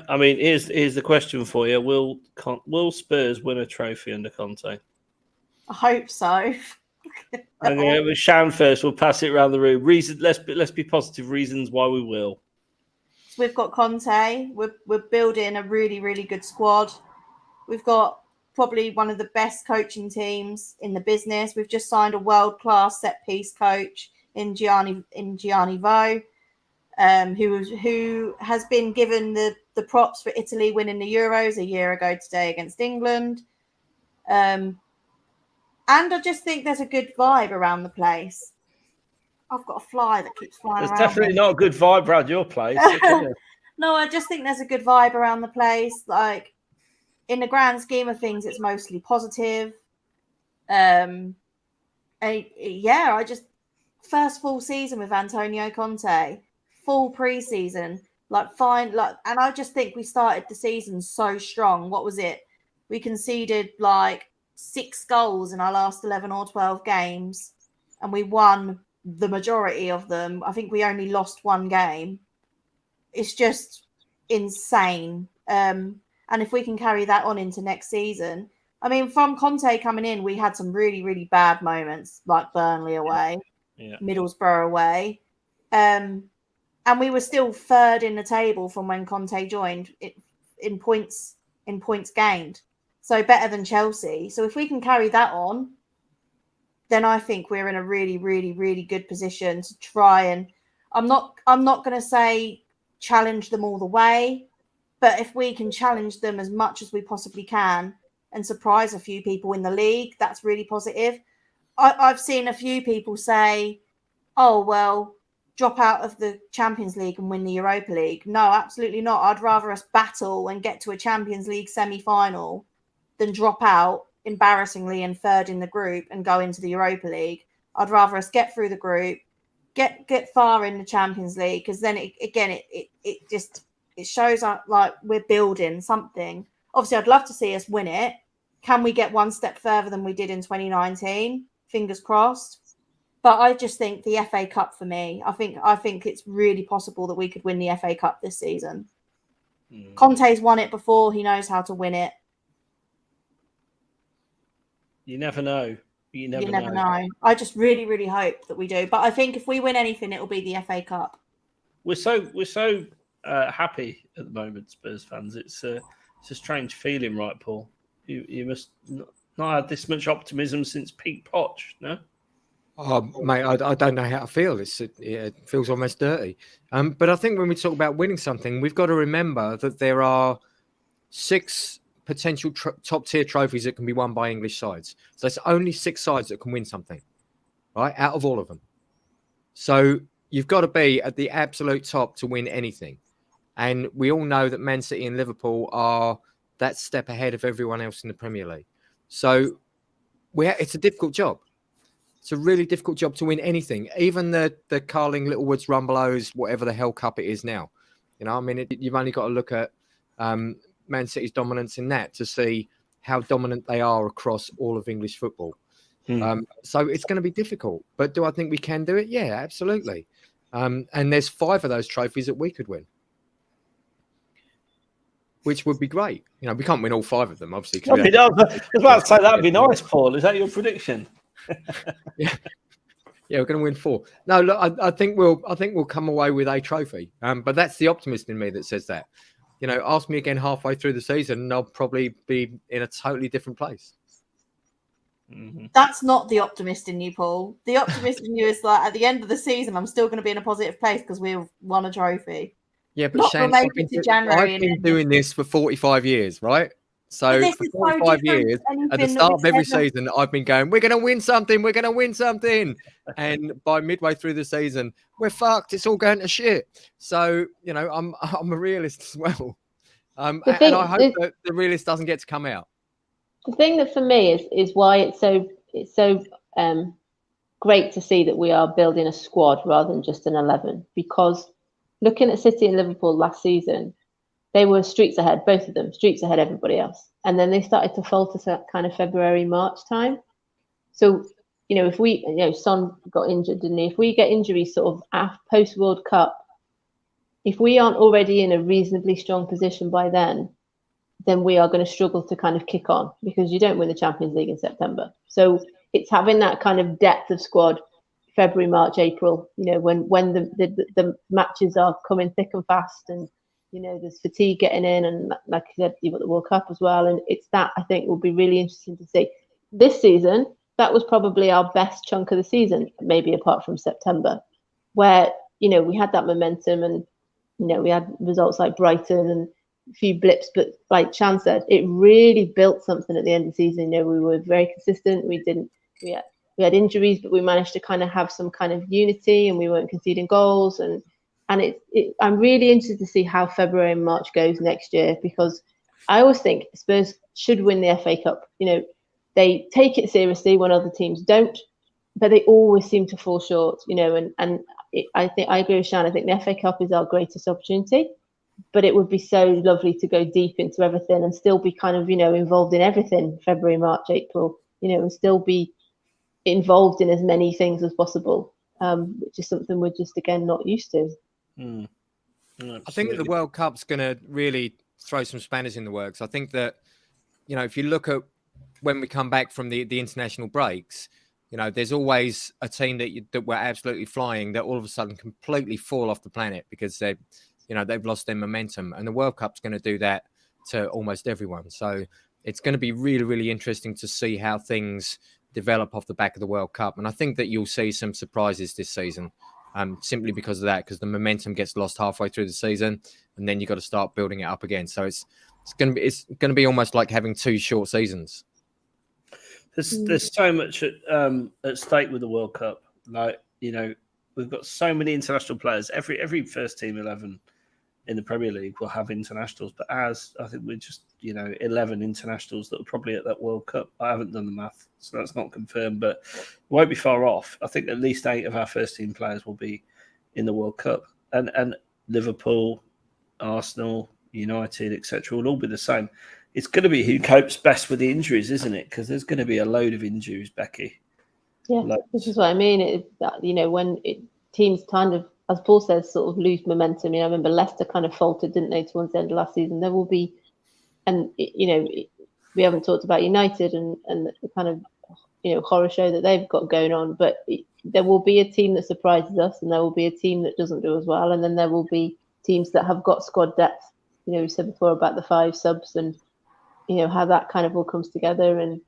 I mean, here's the question for you: Will Spurs win a trophy under Conte? I hope so. Okay, with Shan first, we'll pass it around the room. Let's be positive. Reasons why we will. So we've got Conte. We're building a really, really good squad. We've got probably one of the best coaching teams in the business. We've just signed a world-class set-piece coach in Gianni Vo, who has been given the props for Italy winning the Euros a year ago today against England. And I just think there's a good vibe around the place. I've got a fly that keeps flying around. There's definitely not a good vibe around your place. No, I just think there's a good vibe around the place. Like, in the grand scheme of things, it's mostly positive. First full season with Antonio Conte, full pre-season, and I just think we started the season so strong. What was it? We conceded 6 goals in our last 11 or 12 games, and we won the majority of them. I think we only lost 1 game. It's just insane. And if we can carry that on into next season, I mean, from Conte coming in, we had some really, really bad moments, like Burnley away, Middlesbrough away. And we were still 3rd in the table from when Conte joined in points gained. So better than Chelsea. So if we can carry that on, then I think we're in a really, really, really good position to try and I'm not going to say challenge them all the way, but if we can challenge them as much as we possibly can and surprise a few people in the league, that's really positive. I've seen a few people say, oh, well, drop out of the Champions League and win the Europa League. No, absolutely not. I'd rather us battle and get to a Champions League semi-final than drop out embarrassingly and 3rd in the group and go into the Europa League. I'd rather us get through the group, get far in the Champions League, because then it shows up like we're building something. Obviously, I'd love to see us win it. Can we get 1 step further than we did in 2019? Fingers crossed. But I just think the FA Cup for me, I think it's really possible that we could win the FA Cup this season. Conte's won it before. He knows how to win it. You never know. You never know. I just really, really hope that we do. But I think if we win anything, it'll be the FA Cup. We're so happy at the moment, Spurs fans. It's a strange feeling, right, Paul? You must not had this much optimism since Pete Poch, no? Oh, mate, I don't know how to feel. It feels almost dirty. But I think when we talk about winning something, we've got to remember that there are 6 potential top-tier trophies that can be won by English sides. So it's only 6 sides that can win something, right, out of all of them. So you've got to be at the absolute top to win anything. And we all know that Man City and Liverpool are that step ahead of everyone else in the Premier League. So it's a difficult job. It's a really difficult job to win anything, even the Carling Littlewoods Rumbelows, whatever the hell cup it is now. I mean, you've only got to look at Man City's dominance in that to see how dominant they are across all of English football. So it's going to be difficult. But do I think we can do it? Yeah, absolutely. And there's 5 of those trophies that we could win, which would be great. We can't win all 5 of them, obviously. I was about to say that'd be nice, Paul. Is that your prediction? Yeah, we're going to win 4. No, look, I think we'll come away with a trophy. But that's the optimist in me that says that. Ask me again halfway through the season, and I'll probably be in a totally different place. Mm-hmm. That's not the optimist in you, Paul. The optimist in you is like, at the end of the season, I'm still going to be in a positive place because we've won a trophy. Yeah, but Shan, I've been doing this for 45 years, right? So for 45 years, at the start of every season, I've been going, we're going to win something, we're going to win something. And by midway through the season, we're fucked. It's all going to shit. So, I'm a realist as well. And I hope that the realist doesn't get to come out. The thing that for me is why it's so great to see that we are building a squad rather than just an 11. Because looking at City and Liverpool last season, they were streets ahead, both of them, streets ahead everybody else. And then they started to falter to kind of February, March time. So, if we, Son got injured, didn't he? If we get injuries sort of post World Cup, if we aren't already in a reasonably strong position by then we are going to struggle to kind of kick on, because you don't win the Champions League in September. So it's having that kind of depth of squad, February, March, April, when the matches are coming thick and fast, and, there's fatigue getting in, and like I said, you've got the World Cup as well. And it's that I think will be really interesting to see. This season, that was probably our best chunk of the season, maybe apart from September, where, we had that momentum, and, we had results like Brighton and a few blips, but like Chan said, it really built something at the end of the season. We were very consistent. We had injuries, but we managed to kind of have some kind of unity, and we weren't conceding goals. And I'm really interested to see how February and March goes next year, because I always think Spurs should win the FA Cup. They take it seriously when other teams don't, but they always seem to fall short. I think I agree with Shan. I think the FA Cup is our greatest opportunity, but it would be so lovely to go deep into everything and still be kind of, involved in everything, February, March, April, and still be involved in as many things as possible, which is something we're just, again, not used to. I think that the World Cup's going to really throw some spanners in the works. I think that, if you look at when we come back from the international breaks, there's always a team that we're absolutely flying that all of a sudden completely fall off the planet because they've lost their momentum. And the World Cup's going to do that to almost everyone. So it's going to be really, really interesting to see how things develop off the back of the World Cup. And I think that you'll see some surprises this season, simply because of that, because the momentum gets lost halfway through the season, and then you've got to start building it up again. So it's going to be almost like having two short seasons. There's so much at stake with the World Cup. We've got so many international players. Every first team 11 in the Premier League will have internationals, but I think we're just 11 internationals that are probably at that World Cup. I haven't done the math, so that's not confirmed, but it won't be far off. I think at least 8 of our first team players will be in the World Cup, and Liverpool, Arsenal, United, etc. will all be the same. It's going to be who copes best with the injuries, isn't it? Because there's going to be a load of injuries, Becky. Yeah, this is what I mean. When teams kind of, as Paul says, sort of lose momentum. I remember Leicester kind of faltered, didn't they, towards the end of last season? There will be, and we haven't talked about United and the kind of horror show that they've got going on, but there will be a team that surprises us, and there will be a team that doesn't do as well, and then there will be teams that have got squad depth. We said before about the 5 subs and how that kind of all comes together, and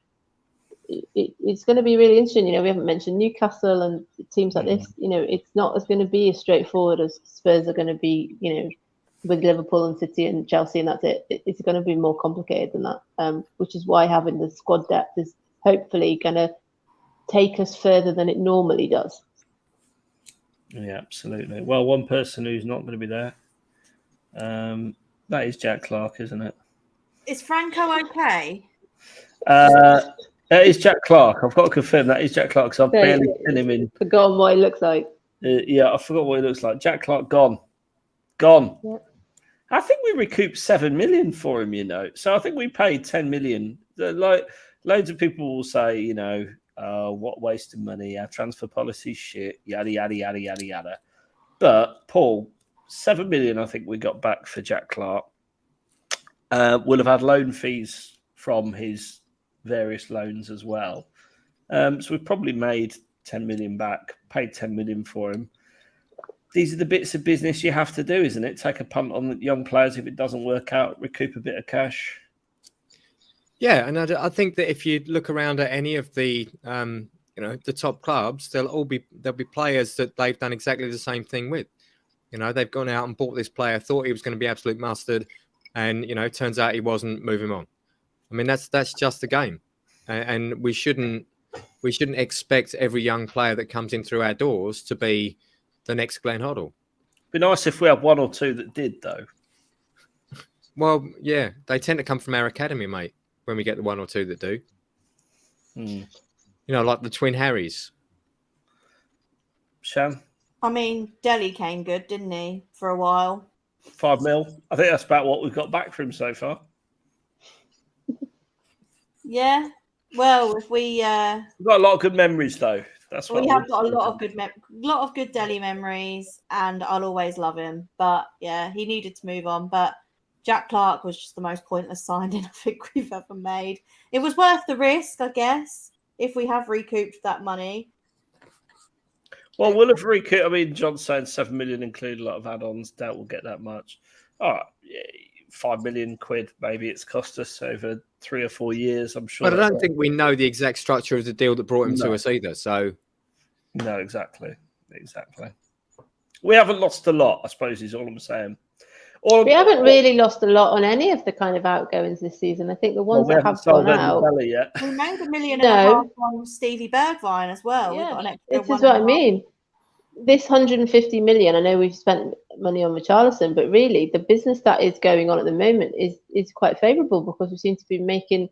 it's going to be really interesting. We haven't mentioned Newcastle and teams like this. It's not going to be as straightforward as Spurs are going to be. With Liverpool and City and Chelsea, and that's it. It's going to be more complicated than that. Which is why having the squad depth is hopefully going to take us further than it normally does. Yeah, absolutely. Well, one person who's not going to be there, that is Jack Clark, isn't it? Is Franco okay? That is Jack Clark. I've got to confirm that is Jack Clark, because I've barely seen him in. Forgotten what he looks like. Yeah, I forgot what he looks like. Jack Clark gone. Yeah. I think we recouped 7 million for him, So I think we paid 10 million. Like loads of people will say, what waste of money, our transfer policy shit, yada yada yada yada yada. But Paul, 7 million I think we got back for Jack Clark. We'll have had loan fees from his various loans as well. So we've probably made 10 million back, paid 10 million for him. These are the bits of business you have to do, isn't it? Take a punt on the young players if it doesn't work out, recoup a bit of cash. Yeah, and I think that if you look around at any of the the top clubs, there'll be players that they've done exactly the same thing with. They've gone out and bought this player, thought he was going to be absolute mustard, and turns out he wasn't. Move him on. I mean, that's just the game, and we shouldn't expect every young player that comes in through our doors to be the next Glenn Hoddle. Be nice if we had one or two that did, though. Well, yeah, they tend to come from our academy, mate, when we get the one or two that do. You know, like the twin Harrys. Shan? I mean, Delhi came good, didn't he, for a while? 5 mil. I think that's about what we've got back from so far. Yeah. Well, if we We've got a lot of good memories, though. That's what we have got a lot of good Delhi memories, and I'll always love him. But yeah, he needed to move on. But Jack Clark was just the most pointless signing I think we've ever made. It was worth the risk, I guess, if we have recouped that money. Well, we'll have recouped. I mean, John's saying 7 million include a lot of add-ons. Doubt we'll get that much. All right, 5 million quid maybe it's cost us over 3 or 4 years. I'm sure. But I don't think we know the exact structure of the deal that brought him to us either. So, no, exactly. We haven't lost a lot, I suppose, is all I'm saying. We haven't really lost a lot on any of the kind of outgoings this season. I think the ones that have gone out. Yet. We made $1.5 million on Stevie Bergwijn as well. Yeah, we got an extra this is what I mean. This 150 million, I know we've spent money on Richarlison, but really the business that is going on at the moment is quite favourable because we seem to be making,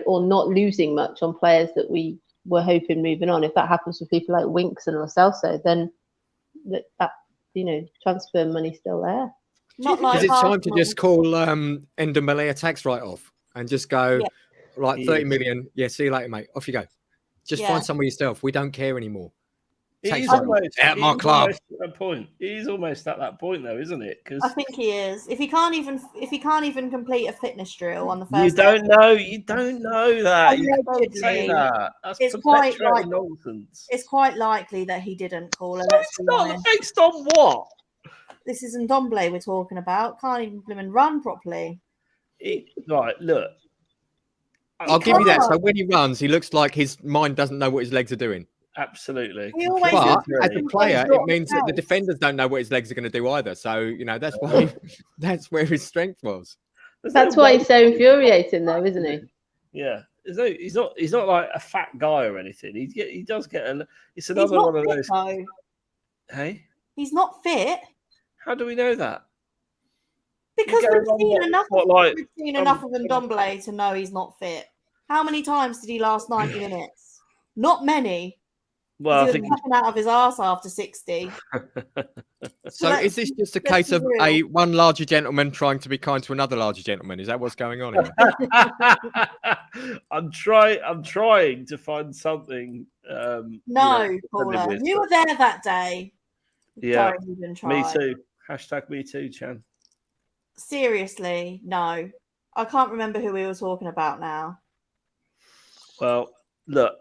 or not losing much on players that we were hoping moving on. If that happens with people like Winks and Lo Celso, then that transfer money's still there. Is it time to just call Ndombele a tax write-off and just go, 30 million? Yeah, see you later, mate. Off you go. Just find somewhere yourself. We don't care anymore. He's almost at my club. He's almost at that point, though, isn't it? I think he is. If he can't even complete a fitness drill on the first, you don't know that. You can't say that. That's quite nonsense. It's quite likely that he didn't call her. It's not based on what. This is Ndombele we're talking about. Can't even blooming run properly. Right, look. I'll give you that. So when he runs, he looks like his mind doesn't know what his legs are doing. Absolutely. But as a player, it means that the defenders don't know what his legs are going to do either. So, that's why that's where his strength was. That's why he's so infuriating, though, isn't he? Yeah. He's not like a fat guy or anything. He does get it's another one of those. Though. Hey? He's not fit. How do we know that? Because we've seen enough of Ndombele to know he's not fit. How many times did he last 90 minutes? Not many. Well, he was popping out of his arse after 60. So is this just a case of one larger gentleman trying to be kind to another larger gentleman? Is that what's going on here? I'm trying to find something. No, Paula, you were there that day. Yeah, me too. # me too, Chan. Seriously, no. I can't remember who we were talking about now. Well, look,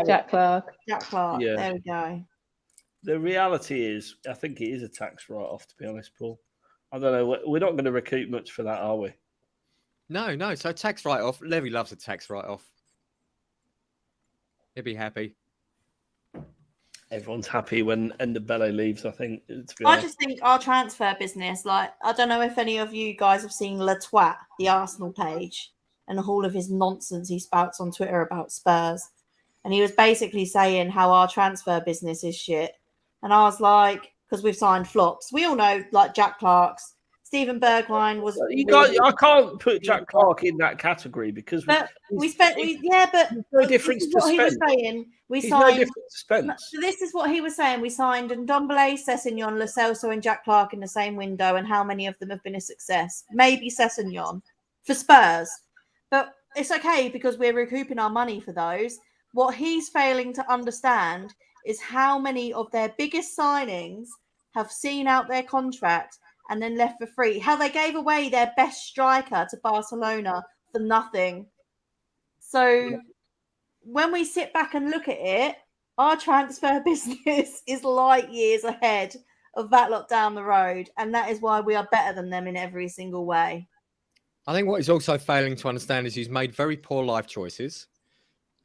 Jack Clark. Yeah. There we go. The reality is, I think it is a tax write-off, to be honest, Paul. I don't know. We're not going to recoup much for that, are we? No. So tax write-off. Levy loves a tax write-off. He'll be happy. Everyone's happy when Ndombele leaves, I think. I just think our transfer business, I don't know if any of you guys have seen Le Twat, the Arsenal page, and all of his nonsense he spouts on Twitter about Spurs. And he was basically saying how our transfer business is shit. And I was like, because we've signed flops. We all know, like Jack Clark's. Stephen Bergwijn was. I can't put Jack Clark in that category because but no difference to what he was saying. We signed. So this is what he was saying. We signed Ndombele, Sessegnon, Lo Celso, and Jack Clark in the same window, and how many of them have been a success? Maybe Sessegnon for Spurs, but it's okay because we're recouping our money for those. What he's failing to understand is how many of their biggest signings have seen out their contract and then left for free. How they gave away their best striker to Barcelona for nothing. So when we sit back and look at it, our transfer business is light years ahead of that lot down the road. And that is why we are better than them in every single way. I think what he's also failing to understand is he's made very poor life choices.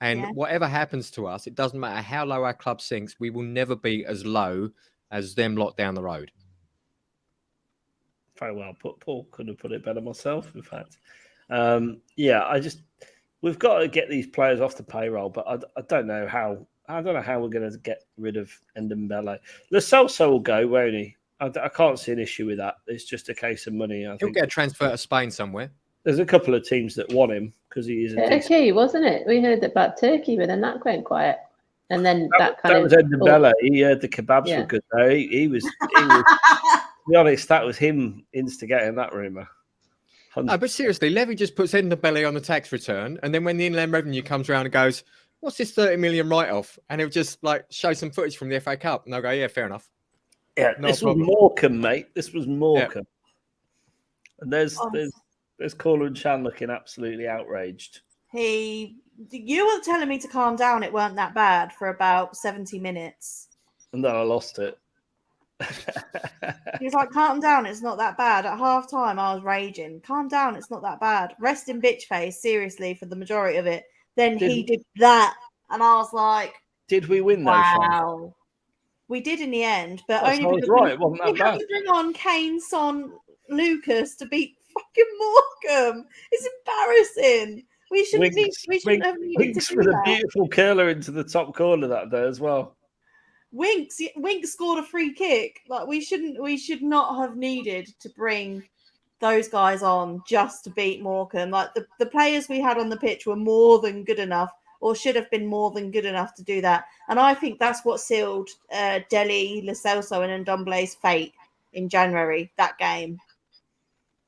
And whatever happens to us, it doesn't matter how low our club sinks, we will never be as low as them lot down the road. Very well put, Paul. Couldn't have put it better myself, in fact. We've got to get these players off the payroll, but I don't know how. I don't know how we're going to get rid of Ndombele. Lo Celso will go, won't he? I can't see an issue with that. It's just a case of money. I He'll think get a transfer to Spain somewhere. there's a couple of teams that want him because he is a decent. Turkey, wasn't it? We heard about Turkey, but then that went quiet. And then that was Ndembele. He heard the kebabs were good though. He was to be honest, that was him instigating that rumour. No, but seriously, Levy just puts Ndembele on the tax return, and then when the Inland Revenue comes around and goes, "What's this 30 million write-off?" and he'll just like show some footage from the FA Cup, and they'll go, "Yeah, fair enough." Yeah, this was Morecambe, mate. This was Morecambe. Yeah. And there's Caller and Chan looking absolutely outraged. You were telling me to calm down. It weren't that bad for about 70 minutes. And then I lost it. He was like, calm down, it's not that bad. At half time, I was raging. Calm down, it's not that bad. Rest in bitch face, seriously, for the majority of it. Then he did that. And I was like, did we win though? Wow. We did in the end, but only because it wasn't that bad. had to bring on Kane, Son, Lucas to beat fucking Morecambe. It's embarrassing. We shouldn't have needed Winks to do with that. a beautiful curler into the top corner that day as well. Winks scored a free kick. Like we should not have needed to bring those guys on just to beat Morecambe. Like the players we had on the pitch were more than good enough, or should have been more than good enough to do that. And I think that's what sealed Dele, Lo Celso, and Ndombele's fate in January. That game.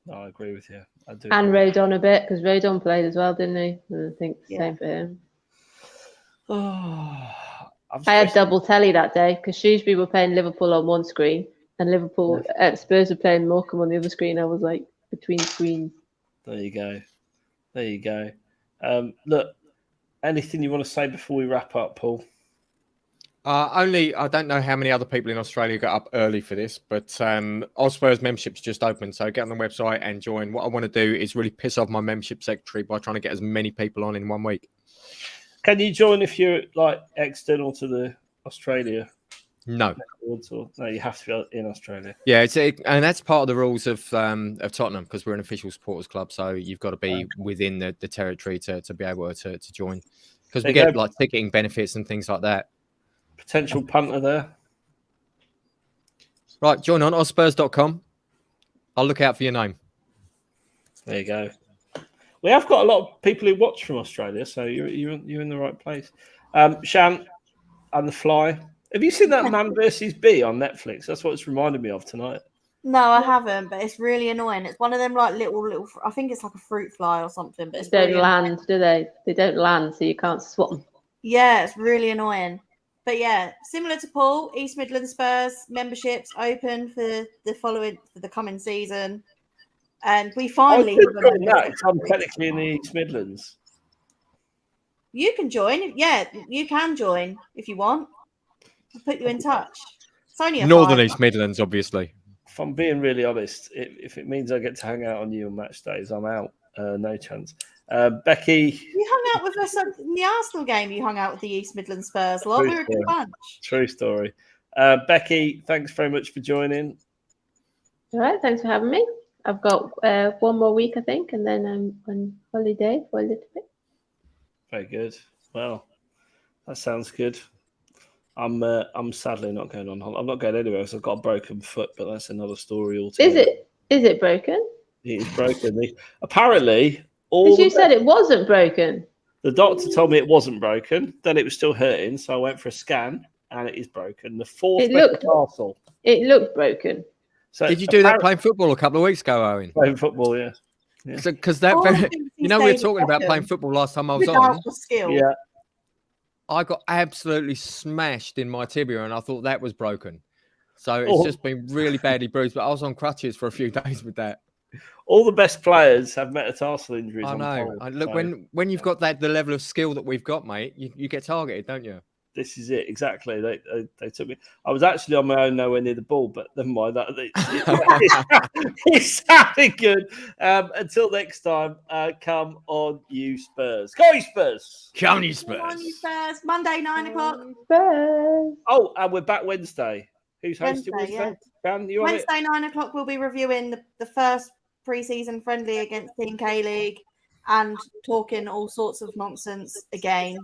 No, I agree with you. I do. And Rodon a bit, because Rodon played as well, didn't he? And I think same for him. Oh, I had double telly that day because Shrewsbury were playing Liverpool on one screen and Spurs were playing Morecambe on the other screen. I was like between screens. There you go. Look, anything you want to say before we wrap up, Paul? I don't know how many other people in Australia got up early for this, but Hotspur's membership's just open, so get on the website and join. What I want to do is really piss off my membership secretary by trying to get as many people on in 1 week. Can you join if you're like external to the Australia? No. No, you have to be in Australia. Yeah, and that's part of the rules of Tottenham because we're an official supporters club, so you've got to be within the territory to be able to join because we get like ticketing benefits and things like that. Potential punter there. Right, join on osspurs.com. I'll look out for your name. There you go. We have got a lot of people who watch from Australia, so you're in the right place. Shan and the Fly. Have you seen that Man vs. Bee on Netflix? That's what it's reminded me of tonight. No, I haven't, but it's really annoying. It's one of them like little. I think it's like a fruit fly or something. But they don't land, do they? They don't land, so you can't swap them. Yeah, it's really annoying. But yeah, similar to Paul, East Midlands Spurs memberships open for the coming season, and we finally. I'm technically in the East Midlands. You can join. Yeah, you can join if you want. I'll put you in touch. It's only a Northern East Midlands, obviously. If I'm being really honest, if it means I get to hang out on you on match days, I'm out. No chance. Becky, you hung out with us in the Arsenal game. You hung out with the East Midlands Spurs lot. We were a good bunch. True story. Becky, thanks very much for joining. All right, thanks for having me. I've got 1 more week, I think, and then I'm on holiday for a little bit. Very good. Well, that sounds good. I'm sadly not going on holiday. I'm not going anywhere because I've got a broken foot, but that's another story altogether. Is it broken? It is broken. Apparently, because you said it wasn't broken. The doctor told me it wasn't broken. Then it was still hurting, so I went for a scan, and it is broken. The fourth metatarsal. It looked broken. So did you do that playing football a couple of weeks ago, Owen? Playing football, yeah. Because we were talking about playing football last time I was on. Yeah. I got absolutely smashed in my tibia, and I thought that was broken. So it's just been really badly bruised. But I was on crutches for a few days with that. All the best players have metatarsal injuries. I know. Look, when you've got the level of skill that we've got, mate, you get targeted, don't you? This is it exactly. They took me. I was actually on my own nowhere near the ball, but never mind that. It sounded good. Until next time, come on, you Spurs! Go you Spurs! Come on, you Spurs! Come on, you Spurs! Monday 9:00. Spurs. Oh, and we're back Wednesday. Who's hosting Wednesday? Yeah. Wednesday 9:00. We'll be reviewing the first pre-season friendly against Team K-League and talking all sorts of nonsense again.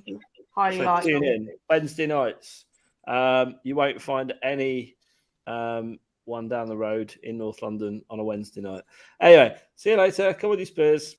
Highly likely. Tune in Wednesday nights. You won't find any one down the road in North London on a Wednesday night. Anyway, see you later. Come with you, Spurs.